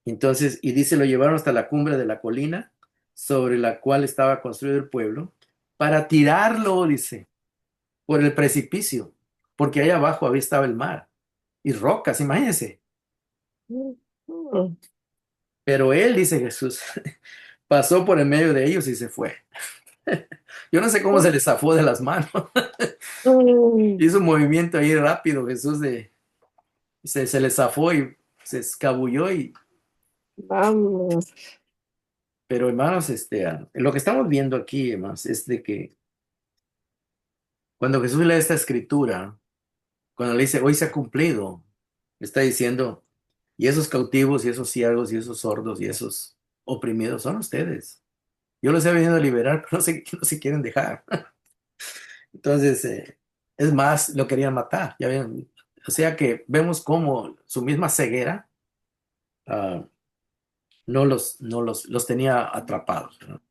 Entonces, y dice, lo llevaron hasta la cumbre de la colina sobre la cual estaba construido el pueblo, para tirarlo, dice, por el precipicio, porque ahí abajo había estado el mar y rocas, imagínense. Ujú, Pero él, dice Jesús, pasó por en medio de ellos y se fue. Yo no sé cómo se le zafó de las manos. ujú. Hizo un movimiento ahí rápido, Jesús, se le zafó y se escabulló. Vamos. Pero hermanos, lo que estamos viendo aquí, hermanos, es de que cuando Jesús lee esta escritura, cuando le dice, hoy se ha cumplido, le está diciendo, y esos cautivos, y esos ciegos, y esos sordos, y esos oprimidos son ustedes. Yo los he venido a liberar, pero no se quieren dejar. Entonces, es más, lo querían matar. Ya ven, o sea que vemos cómo su misma ceguera ah, no los tenía atrapados, ¿no?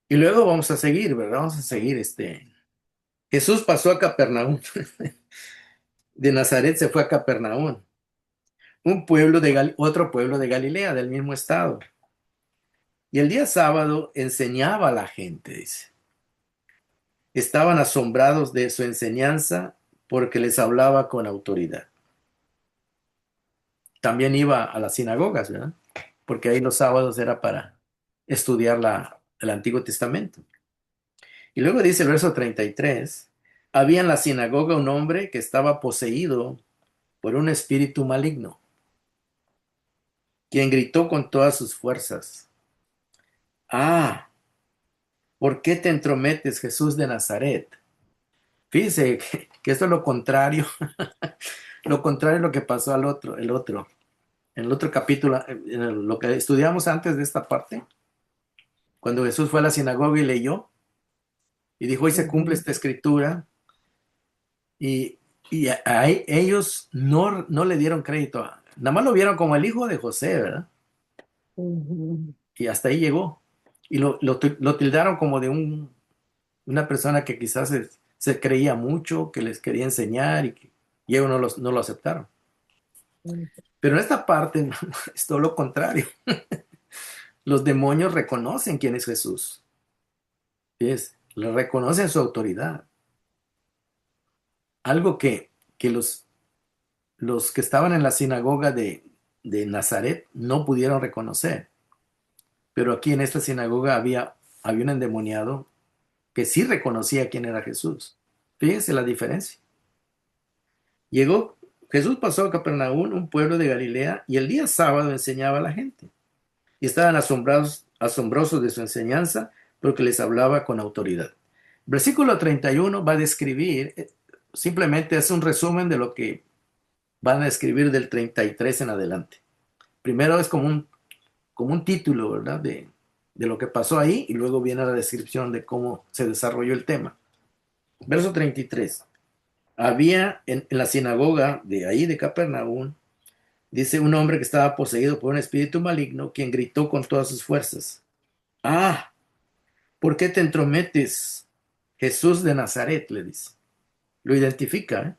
Y luego vamos a seguir, ¿verdad? Vamos a seguir. Jesús pasó a Capernaum. De Nazaret se fue a Capernaum, otro pueblo de Galilea, del mismo estado. Y el día sábado enseñaba a la gente, dice. Estaban asombrados de su enseñanza porque les hablaba con autoridad. También iba a las sinagogas, ¿verdad? porque ahí los sábados era para estudiar el Antiguo Testamento. Y luego dice el verso 33, había en la sinagoga un hombre que estaba poseído por un espíritu maligno, quien gritó con todas sus fuerzas, ah, ¿por qué te entrometes, Jesús de Nazaret? Fíjese que esto es lo contrario, lo contrario a lo que pasó en el otro capítulo, lo que estudiamos antes de esta parte, cuando Jesús fue a la sinagoga y leyó, y dijo, hoy se cumple Ujú, esta escritura, y, ellos no le dieron crédito, nada más lo vieron como el hijo de José, ¿verdad? ujú, Y hasta ahí llegó. Y lo tildaron como de una persona que quizás se creía mucho, que les quería enseñar y ellos no lo aceptaron. ujú. Pero en esta parte es todo lo contrario. Los demonios reconocen quién es Jesús. Le reconocen su autoridad. Algo que los que estaban en la sinagoga de Nazaret no pudieron reconocer. Pero aquí en esta sinagoga había un endemoniado que sí reconocía quién era Jesús. Fíjense la diferencia. Llegó, Jesús pasó a Capernaum, un pueblo de Galilea, y el día sábado enseñaba a la gente. Y estaban asombrosos de su enseñanza, porque les hablaba con autoridad. Versículo 31 va a describir, simplemente es un resumen de lo que van a escribir del 33 en adelante. Primero es como un título, ¿verdad? De lo que pasó ahí, y luego viene la descripción de cómo se desarrolló el tema. Verso 33. Había en la sinagoga de ahí de Capernaum, dice un hombre que estaba poseído por un espíritu maligno, quien gritó con todas sus fuerzas, ah, ¿por qué te entrometes? Jesús de Nazaret, le dice. Lo identifica, ¿eh?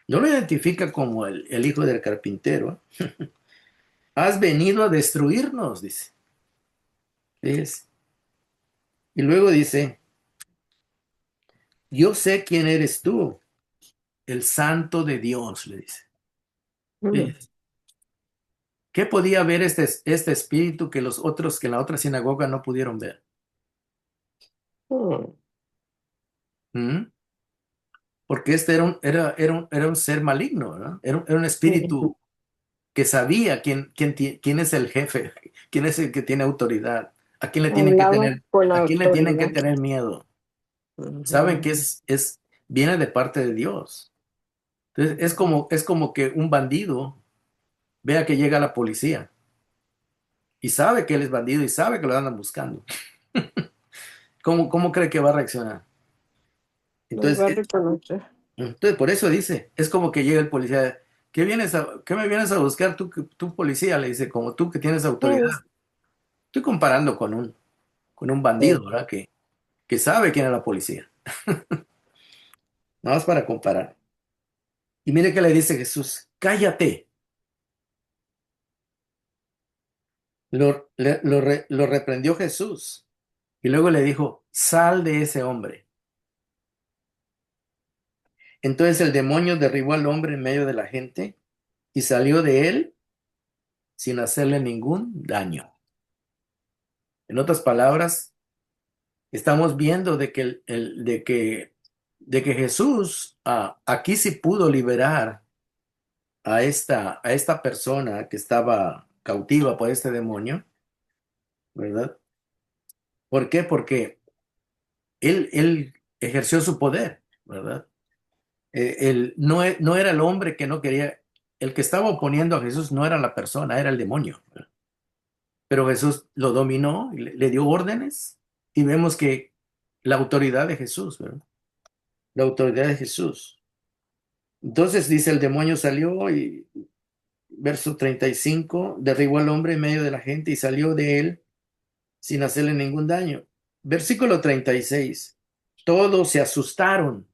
No lo identifica como el hijo del carpintero, ¿eh? Has venido a destruirnos, dice. ¿Ves? Y luego dice, yo sé quién eres tú, el santo de Dios, le dice. ¿Ves? ¿Qué podía ver este espíritu que los otros, que en la otra sinagoga no pudieron ver? Ujú, ¿Mm? Porque este era un ser maligno, ¿verdad? Era un ujú. espíritu que sabía quién es el jefe, quién es el que tiene autoridad, Hablaba con a quién le tienen que autoridad. tener miedo. Saben que Ujú, viene de parte de Dios. Entonces, es como que un bandido vea que llega la policía y sabe que él es bandido y sabe que lo andan buscando. ¿Cómo cree que va a reaccionar? los Entonces, va a reconocer. por eso dice, es como que llega el policía, ¿qué me vienes a buscar tú policía? Le dice, como tú que tienes autoridad. Sí, Estoy comparando con un bandido, sí. ¿verdad? Que sabe quién es la policía. Nada más para comparar. Y mire que le dice Jesús, cállate. Lo reprendió Jesús. Y luego le dijo, sal de ese hombre. Entonces el demonio derribó al hombre en medio de la gente y salió de él sin hacerle ningún daño. En otras palabras, estamos viendo de que Jesús aquí sí pudo liberar a esta persona que estaba cautiva por este demonio, ¿verdad? ¿Por qué? Porque él ejerció su poder, ¿verdad? Él no era el hombre que no quería, el que estaba oponiendo a Jesús no era la persona, era el demonio, ¿verdad? Pero Jesús lo dominó y le dio órdenes y vemos que la autoridad de Jesús, ¿verdad? La autoridad de Jesús. Entonces dice, el demonio salió y verso 35 derribó al hombre en medio de la gente y salió de él sin hacerle ningún daño. Versículo 36. Todos se asustaron.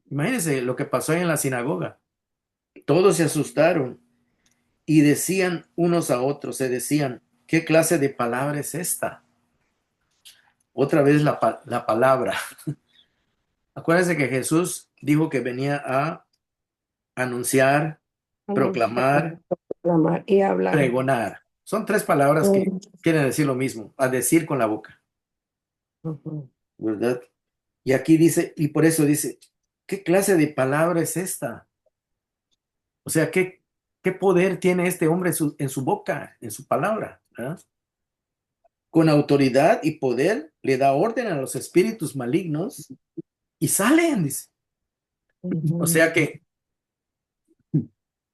Imagínense lo que pasó ahí en la sinagoga. Todos se asustaron y decían unos a otros, se decían, ¿qué clase de palabra es esta? Otra vez la palabra. Acuérdense que Jesús dijo que venía a anunciar, Anunciar, proclamar, proclamar y hablar. pregonar. Son tres palabras que quieren decir lo mismo, a decir con la boca, Ujú, ¿verdad? Y aquí dice, y por eso dice, ¿qué clase de palabra es esta? O sea, ¿qué poder tiene este hombre en su boca, en su palabra? ¿Verdad? Con autoridad y poder le da orden a los espíritus malignos y salen, dice. O ujú, sea que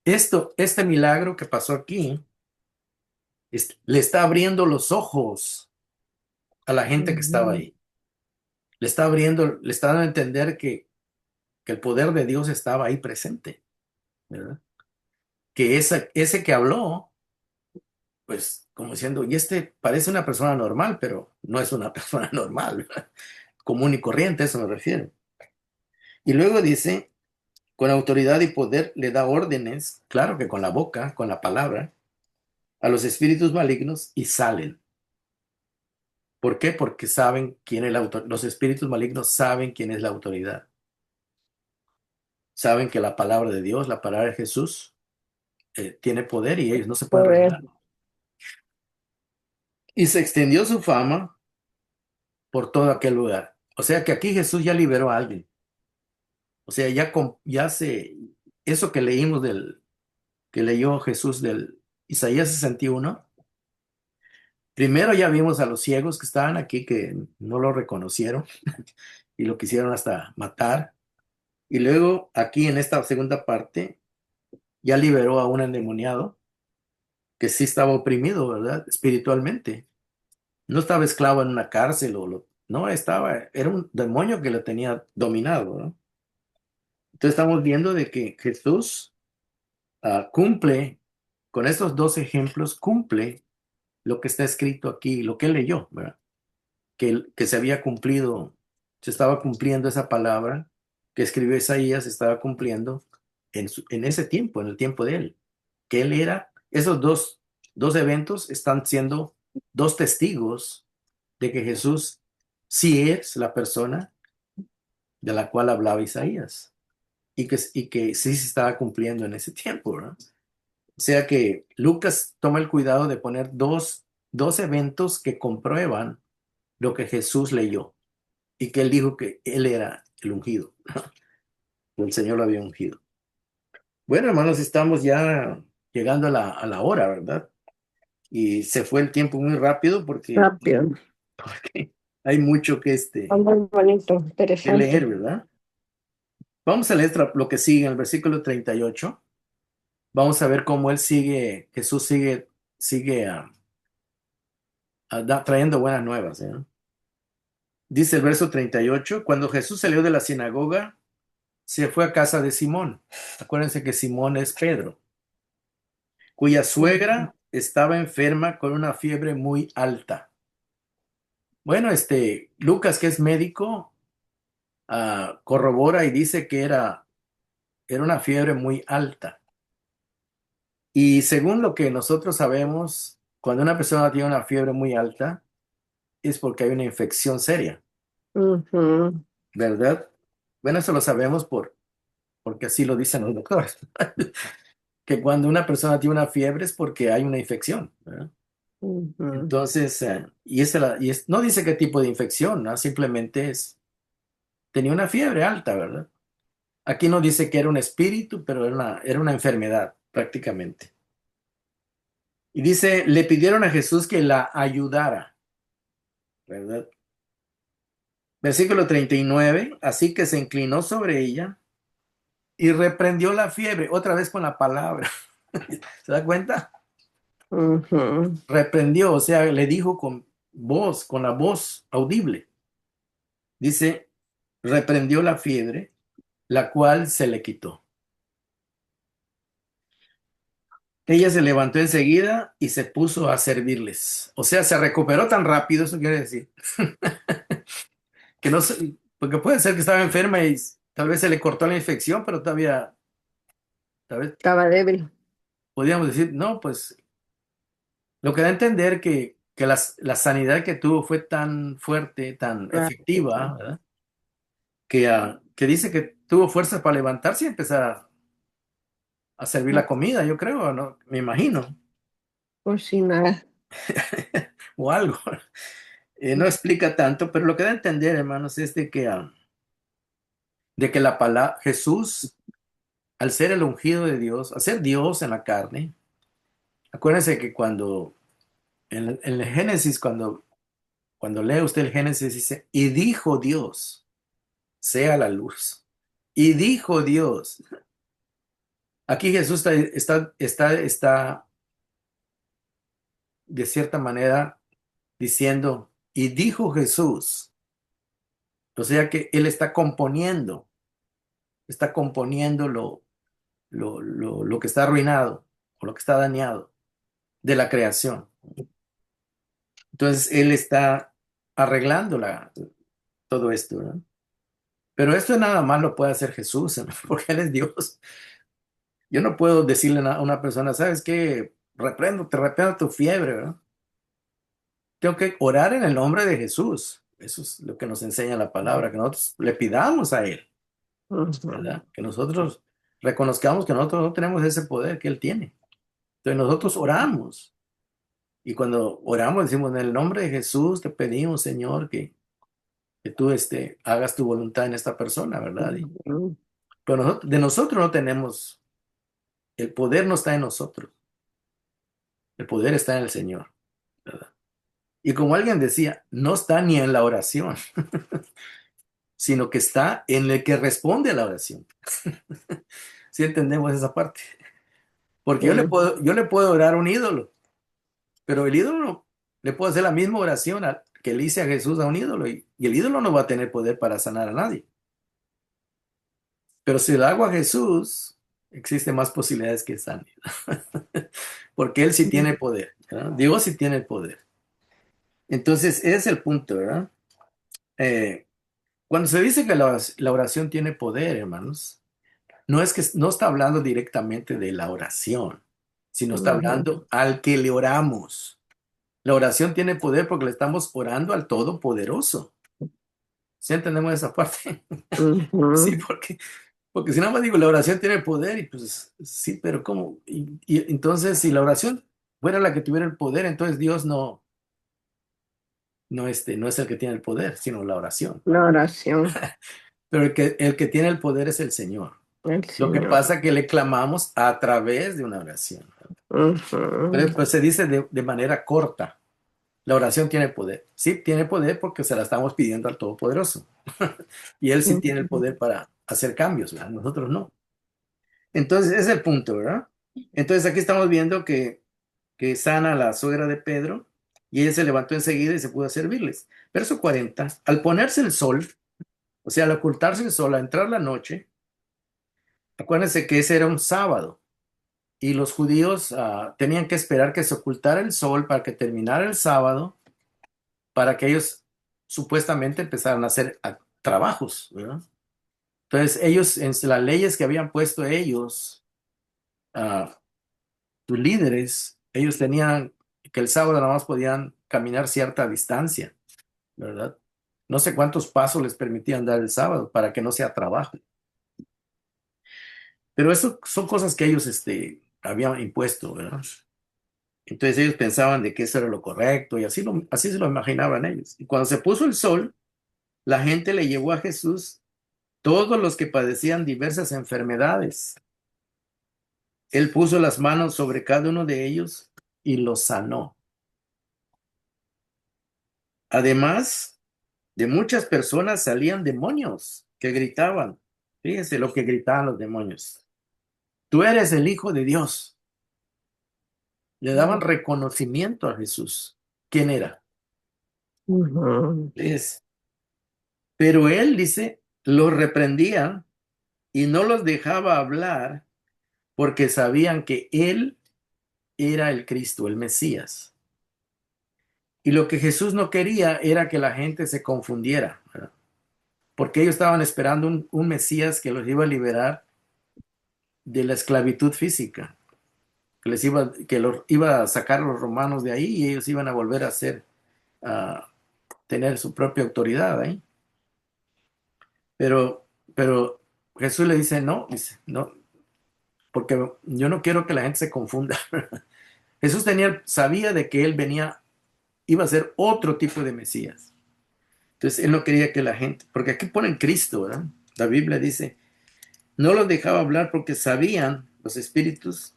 este milagro que pasó aquí, le está abriendo los ojos a la gente que estaba ujú, ahí. Le está abriendo, le está dando a entender que el poder de Dios estaba ahí presente, ¿verdad? Que ese que habló, pues como diciendo, y este parece una persona normal, pero no es una persona normal, ¿verdad? Común y corriente, eso me refiero. Y luego dice, con autoridad y poder le da órdenes, claro que con la boca, con la palabra, a los espíritus malignos y salen. ¿Por qué? Porque saben quién es la autoridad. Los espíritus malignos saben quién es la autoridad. Saben que la palabra de Dios, la palabra de Jesús, tiene poder y ellos no se pueden poder. revelar. Y se extendió su fama por todo aquel lugar. O sea que aquí Jesús ya liberó a alguien. O sea, eso que leímos que leyó Jesús del Isaías 61. Primero ya vimos a los ciegos que estaban aquí que no lo reconocieron y lo quisieron hasta matar. Y luego aquí en esta segunda parte ya liberó a un endemoniado que sí estaba oprimido, ¿verdad? Espiritualmente. No estaba esclavo en una cárcel no, era un demonio que lo tenía dominado, ¿no? Entonces estamos viendo de que Jesús cumple, con estos dos ejemplos, cumple lo que está escrito aquí, lo que él leyó, ¿verdad? Que se había cumplido, se estaba cumpliendo esa palabra que escribió Isaías, se estaba cumpliendo en ese tiempo, en el tiempo de él, que él era, esos dos eventos están siendo dos testigos de que Jesús sí es la persona de la cual hablaba Isaías y que sí se estaba cumpliendo en ese tiempo, ¿no? O sea que Lucas toma el cuidado de poner dos eventos que comprueban lo que Jesús leyó y que él dijo que él era el ungido, el Señor lo había ungido. Bueno, hermanos, estamos ya llegando a la hora, ¿verdad? Y se fue el tiempo muy rápido Rápido. porque hay mucho Está muy bonito, que leer, interesante. ¿verdad? Vamos a leer lo que sigue en el versículo 38. Vamos a ver cómo Jesús sigue trayendo buenas nuevas, ¿eh? Dice el verso 38, cuando Jesús salió de la sinagoga, se fue a casa de Simón. Acuérdense que Simón es Pedro, cuya Ujú, suegra estaba enferma con una fiebre muy alta. Bueno, Lucas, que es médico, corrobora y dice que era una fiebre muy alta. Y según lo que nosotros sabemos, cuando una persona tiene una fiebre muy alta, es porque hay una infección seria, ujú, ¿verdad? Bueno, eso lo sabemos porque así lo dicen los doctores, que cuando una persona tiene una fiebre es porque hay una infección, ¿verdad? ujú. Entonces, no dice qué tipo de infección, ¿no? Simplemente tenía una fiebre alta, ¿verdad? Aquí no dice que era un espíritu, pero era una enfermedad prácticamente. Y dice, le pidieron a Jesús que la ayudara, ¿verdad? Versículo 39, así que se inclinó sobre ella y reprendió la fiebre, otra vez con la palabra. ¿Se da cuenta? Ujú. Reprendió, o sea, le dijo con voz, con la voz audible. Dice, reprendió la fiebre, la cual se le quitó. Ella se levantó enseguida y se puso a servirles. O sea, se recuperó tan rápido, eso quiere decir, que no sé, porque puede ser que estaba enferma y tal vez se le cortó la infección, pero tal vez Estaba débil. podríamos decir, no, pues lo que da a entender que la sanidad que tuvo fue tan fuerte, tan Rápido. efectiva, ¿verdad? Que dice que tuvo fuerza para levantarse y empezar a servir la comida, yo creo, ¿no? Me imagino. cocinar. o algo. No explica tanto, pero lo que da a entender, hermanos, es de que la palabra Jesús, al ser el ungido de Dios, al ser Dios en la carne, acuérdense que en el Génesis, cuando lee usted el Génesis, dice, y dijo Dios, sea la luz. Y dijo Dios. Aquí Jesús está de cierta manera diciendo, y dijo Jesús. O sea que Él está componiendo lo que está arruinado o lo que está dañado de la creación. Entonces Él está arreglando todo esto, ¿no? Pero esto nada más lo puede hacer Jesús, ¿no? Porque Él es Dios. Yo no puedo decirle a una persona, ¿sabes qué? Te reprendo tu fiebre, ¿no? Tengo que orar en el nombre de Jesús. Eso es lo que nos enseña la palabra, que nosotros le pidamos a Él, Ujú, ¿verdad? Que nosotros reconozcamos que nosotros no tenemos ese poder que Él tiene. Entonces nosotros oramos. Y cuando oramos decimos, en el nombre de Jesús te pedimos, Señor, que tú hagas tu voluntad en esta persona, ¿verdad? ujú, Pero de nosotros no tenemos, el poder no está en nosotros, el poder está en el Señor, ¿verdad? Y como alguien decía, no está ni en la oración, sino que está en el que responde a la oración. ¿Sí entendemos esa parte? Porque sí, yo le puedo orar a un ídolo, pero el ídolo no, le puedo hacer la misma oración que le hice a Jesús a un ídolo y el ídolo no va a tener poder para sanar a nadie. Pero si le hago a Jesús, existen más posibilidades que sane, porque Él sí tiene poder, ¿verdad? Dios sí tiene el poder. Entonces, ese es el punto, ¿verdad? Eh, Cuando se dice que la oración tiene poder, hermanos, no es que no está hablando directamente de la oración, sino está ujú, hablando al que le oramos. La oración tiene poder porque le estamos orando al Todopoderoso. ¿Sí entendemos esa parte? Sí, ujú. porque si nada más digo, la oración tiene poder y pues sí, pero ¿cómo? Y entonces, si la oración fuera la que tuviera el poder, entonces Dios no es el que tiene el poder, sino la oración. La oración, Pero el que tiene el poder es el Señor. el Lo que Señor. pasa es que le clamamos a través de una oración. Ujú, Pero pues se dice de manera corta. La oración tiene poder. Sí, tiene poder porque se la estamos pidiendo al Todopoderoso. Y Él sí tiene el ujú, poder para hacer cambios, ¿verdad? Nosotros no. Entonces, ese es el punto, ¿verdad? Entonces, aquí estamos viendo que sana a la suegra de Pedro y ella se levantó enseguida y se pudo servirles. Verso 40. Al ponerse el sol, o sea, al ocultarse el sol, al entrar la noche, acuérdense que ese era un sábado y los judíos tenían que esperar que se ocultara el sol para que terminara el sábado, para que ellos supuestamente empezaran a hacer trabajos, ¿verdad? Entonces, ellos, en las leyes que habían puesto ellos, ah, sus líderes, ellos tenían que el sábado nada más podían caminar cierta distancia, ¿verdad? No sé cuántos pasos les permitían dar el sábado para que no sea trabajo. Pero eso son cosas que ellos habían impuesto, ¿verdad? Entonces ellos pensaban de que eso era lo correcto y así se lo imaginaban ellos. Y cuando se puso el sol, la gente le llevó a Jesús todos los que padecían diversas enfermedades. Él puso las manos sobre cada uno de ellos y los sanó. Además, de muchas personas salían demonios que gritaban. Fíjense lo que gritaban los demonios. Tú eres el Hijo de Dios. Le daban reconocimiento a Jesús. ¿Quién era? ujú, Es. Pero él dice, los reprendía y no los dejaba hablar porque sabían que él era el Cristo, el Mesías. Y lo que Jesús no quería era que la gente se confundiera, ¿verdad? Porque ellos estaban esperando un Mesías que los iba a liberar de la esclavitud física, que los iba a sacar a los romanos de ahí y ellos iban a volver a tener su propia autoridad ahí. Pero Jesús le dice, no, porque yo no quiero que la gente se confunda. Jesús sabía de que él venía, iba a ser otro tipo de Mesías. Entonces él no quería que la gente, porque aquí ponen Cristo, ¿verdad? La Biblia dice, no los dejaba hablar porque sabían los espíritus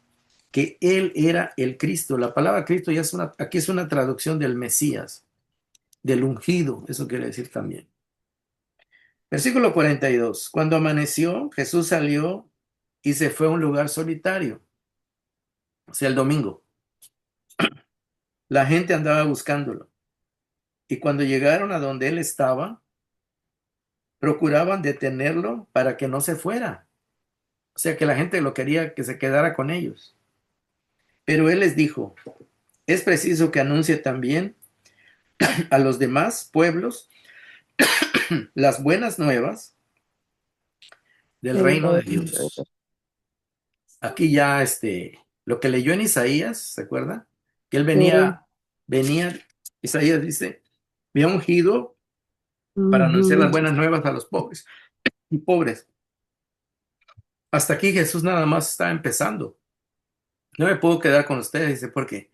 que él era el Cristo. La palabra Cristo ya aquí es una traducción del Mesías, del ungido, eso quiere decir también. Versículo 42. Cuando amaneció, Jesús salió y se fue a un lugar solitario, o sea, el domingo. La gente andaba buscándolo. Y cuando llegaron a donde él estaba, procuraban detenerlo para que no se fuera. O sea, que la gente lo quería que se quedara con ellos. Pero él les dijo, es preciso que anuncie también a los demás pueblos las buenas nuevas del El reino de reino. Dios. Aquí ya lo que leyó en Isaías, ¿se acuerda? Que él Sí. venía, Isaías dice, me ha ungido para anunciar las Ujú. buenas nuevas a los pobres y pobres. Hasta aquí Jesús nada más está empezando. No me puedo quedar con ustedes, dice, porque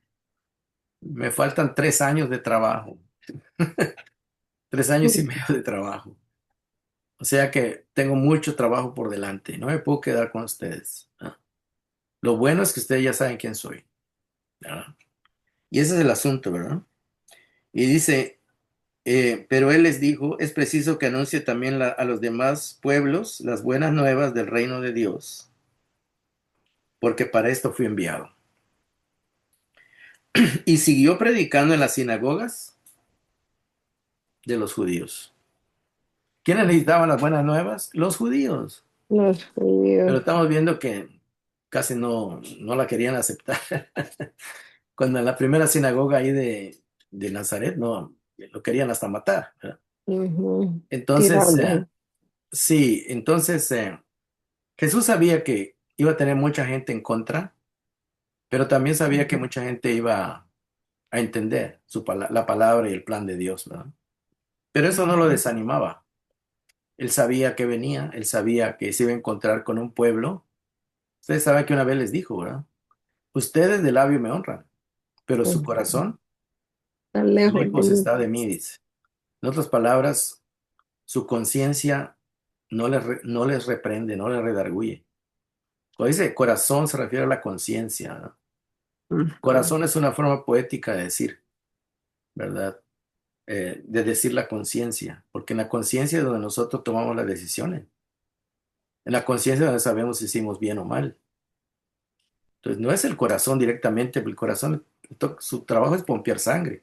me faltan 3 años de trabajo, 3 años y medio de trabajo. O sea que tengo mucho trabajo por delante. No me puedo quedar con ustedes. ¿Ah? Lo bueno es que ustedes ya saben quién soy. ¿Verdad? Y ese es el asunto, ¿verdad? Y dice, pero él les dijo, es preciso que anuncie también a los demás pueblos las buenas nuevas del reino de Dios, porque para esto fui enviado. Y siguió predicando en las sinagogas de los judíos. ¿Quiénes necesitaban las buenas nuevas? Los judíos. Los Pero judíos. estamos viendo que casi no la querían aceptar. Cuando en la primera sinagoga ahí de Nazaret, no, lo querían hasta matar, ¿verdad? Ujú. Entonces, Tirándose. sí, entonces Jesús sabía que iba a tener mucha gente en contra, pero también sabía que Ujú. mucha gente iba a entender la palabra y el plan de Dios, ¿verdad? Pero eso no lo Ujú. desanimaba. Él sabía que venía, él sabía que se iba a encontrar con un pueblo. Ustedes saben que una vez les dijo, ¿verdad? Ustedes de labio me honran, pero su Ujú. corazón Tan lejos de lejos mí. está de mí, dice. En otras palabras, su conciencia no les reprende, no les redarguye. Cuando dice corazón se refiere a la conciencia, ¿no? Ujú. Corazón es una forma poética de decir, ¿verdad? De decir la conciencia, porque en la conciencia es donde nosotros tomamos las decisiones. En la conciencia es donde sabemos si hicimos bien o mal. Entonces, no es el corazón directamente, el corazón, su trabajo es pompear sangre,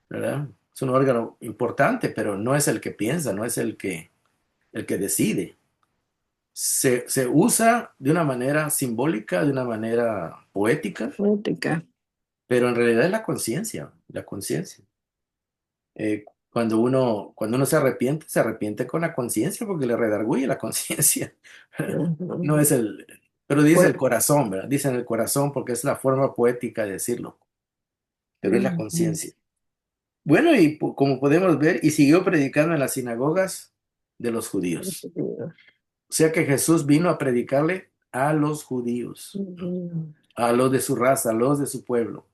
¿verdad? Es un órgano importante, pero no es el que piensa, no es el que decide. Se usa de una manera simbólica, de una manera poética, Poética. pero en realidad es la conciencia, la conciencia. Cuando uno se arrepiente con la conciencia porque le redarguye la conciencia. No Ujú. es pero dice Pues, el corazón, ¿verdad? Dicen el corazón porque es la forma poética de decirlo, pero es la ujú. conciencia. Bueno, y como podemos ver, y siguió predicando en las sinagogas de los judíos. O sea que Jesús vino a predicarle a los judíos, Ujú. a los de su raza, a los de su pueblo,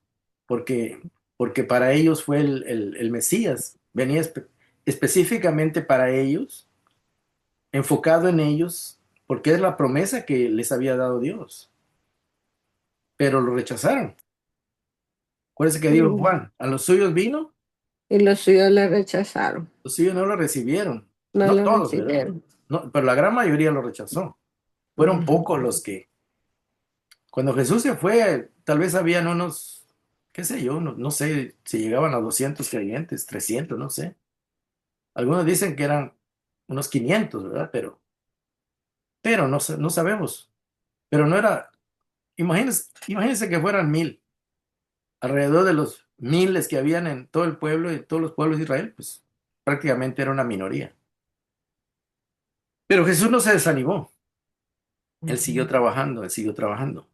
porque, porque para ellos fue el Mesías, venía específicamente para ellos, enfocado en ellos, porque es la promesa que les había dado Dios, pero lo rechazaron. Acuérdense que dijo Ujú. Juan, a los suyos vino, Y los suyos le rechazaron. los suyos no lo recibieron, No no lo todos, ¿verdad? recibieron. No, pero la gran mayoría lo rechazó. Fueron pocos Ujú. los que, cuando Jesús se fue, tal vez habían unos, qué sé yo, no sé si llegaban a 200 creyentes, 300, no sé. Algunos dicen que eran unos 500, ¿verdad? Pero no sabemos. Pero no era, imagínense que fueran 1000, alrededor de los miles que habían en todo el pueblo y todos los pueblos de Israel, pues prácticamente era una minoría. Pero Jesús no se desanimó, él siguió Ujú. trabajando, él siguió trabajando.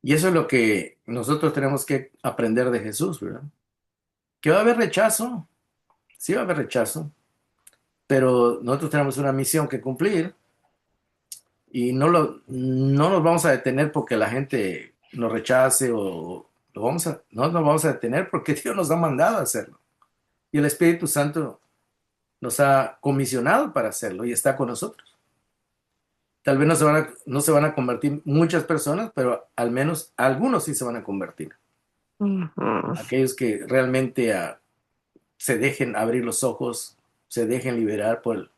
Y eso es lo que nosotros tenemos que aprender de Jesús, ¿verdad? Que va a haber rechazo, sí va a haber rechazo, pero nosotros tenemos una misión que cumplir y no nos vamos a detener porque la gente nos rechace o no nos vamos a detener porque Dios nos ha mandado a hacerlo. Y el Espíritu Santo nos ha comisionado para hacerlo y está con nosotros. Tal vez no se van a convertir muchas personas, pero al menos algunos sí se van a convertir. Ujú. Aquellos que realmente se dejen abrir los ojos, se dejen liberar por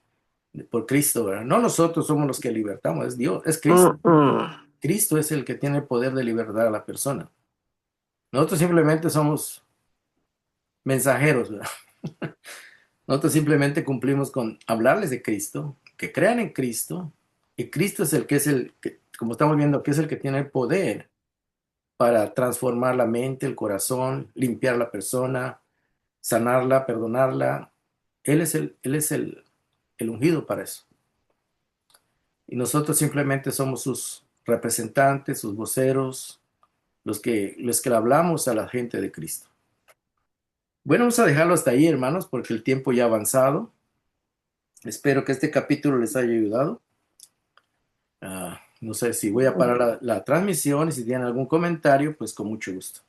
Cristo, ¿verdad? No nosotros somos los que libertamos, es Dios, es Cristo. Mm. Cristo es el que tiene el poder de libertar a la persona. Nosotros simplemente somos mensajeros, ¿verdad? Nosotros simplemente cumplimos con hablarles de Cristo, que crean en Cristo, y Cristo es el que como estamos viendo, que es el que tiene el poder para transformar la mente, el corazón, limpiar a la persona, sanarla, perdonarla. Él es el ungido para eso. Y nosotros simplemente somos sus representantes, sus voceros, los que le hablamos a la gente de Cristo. Bueno, vamos a dejarlo hasta ahí, hermanos, porque el tiempo ya ha avanzado. Espero que este capítulo les haya ayudado. No sé si voy a parar la transmisión y si tienen algún comentario, pues con mucho gusto.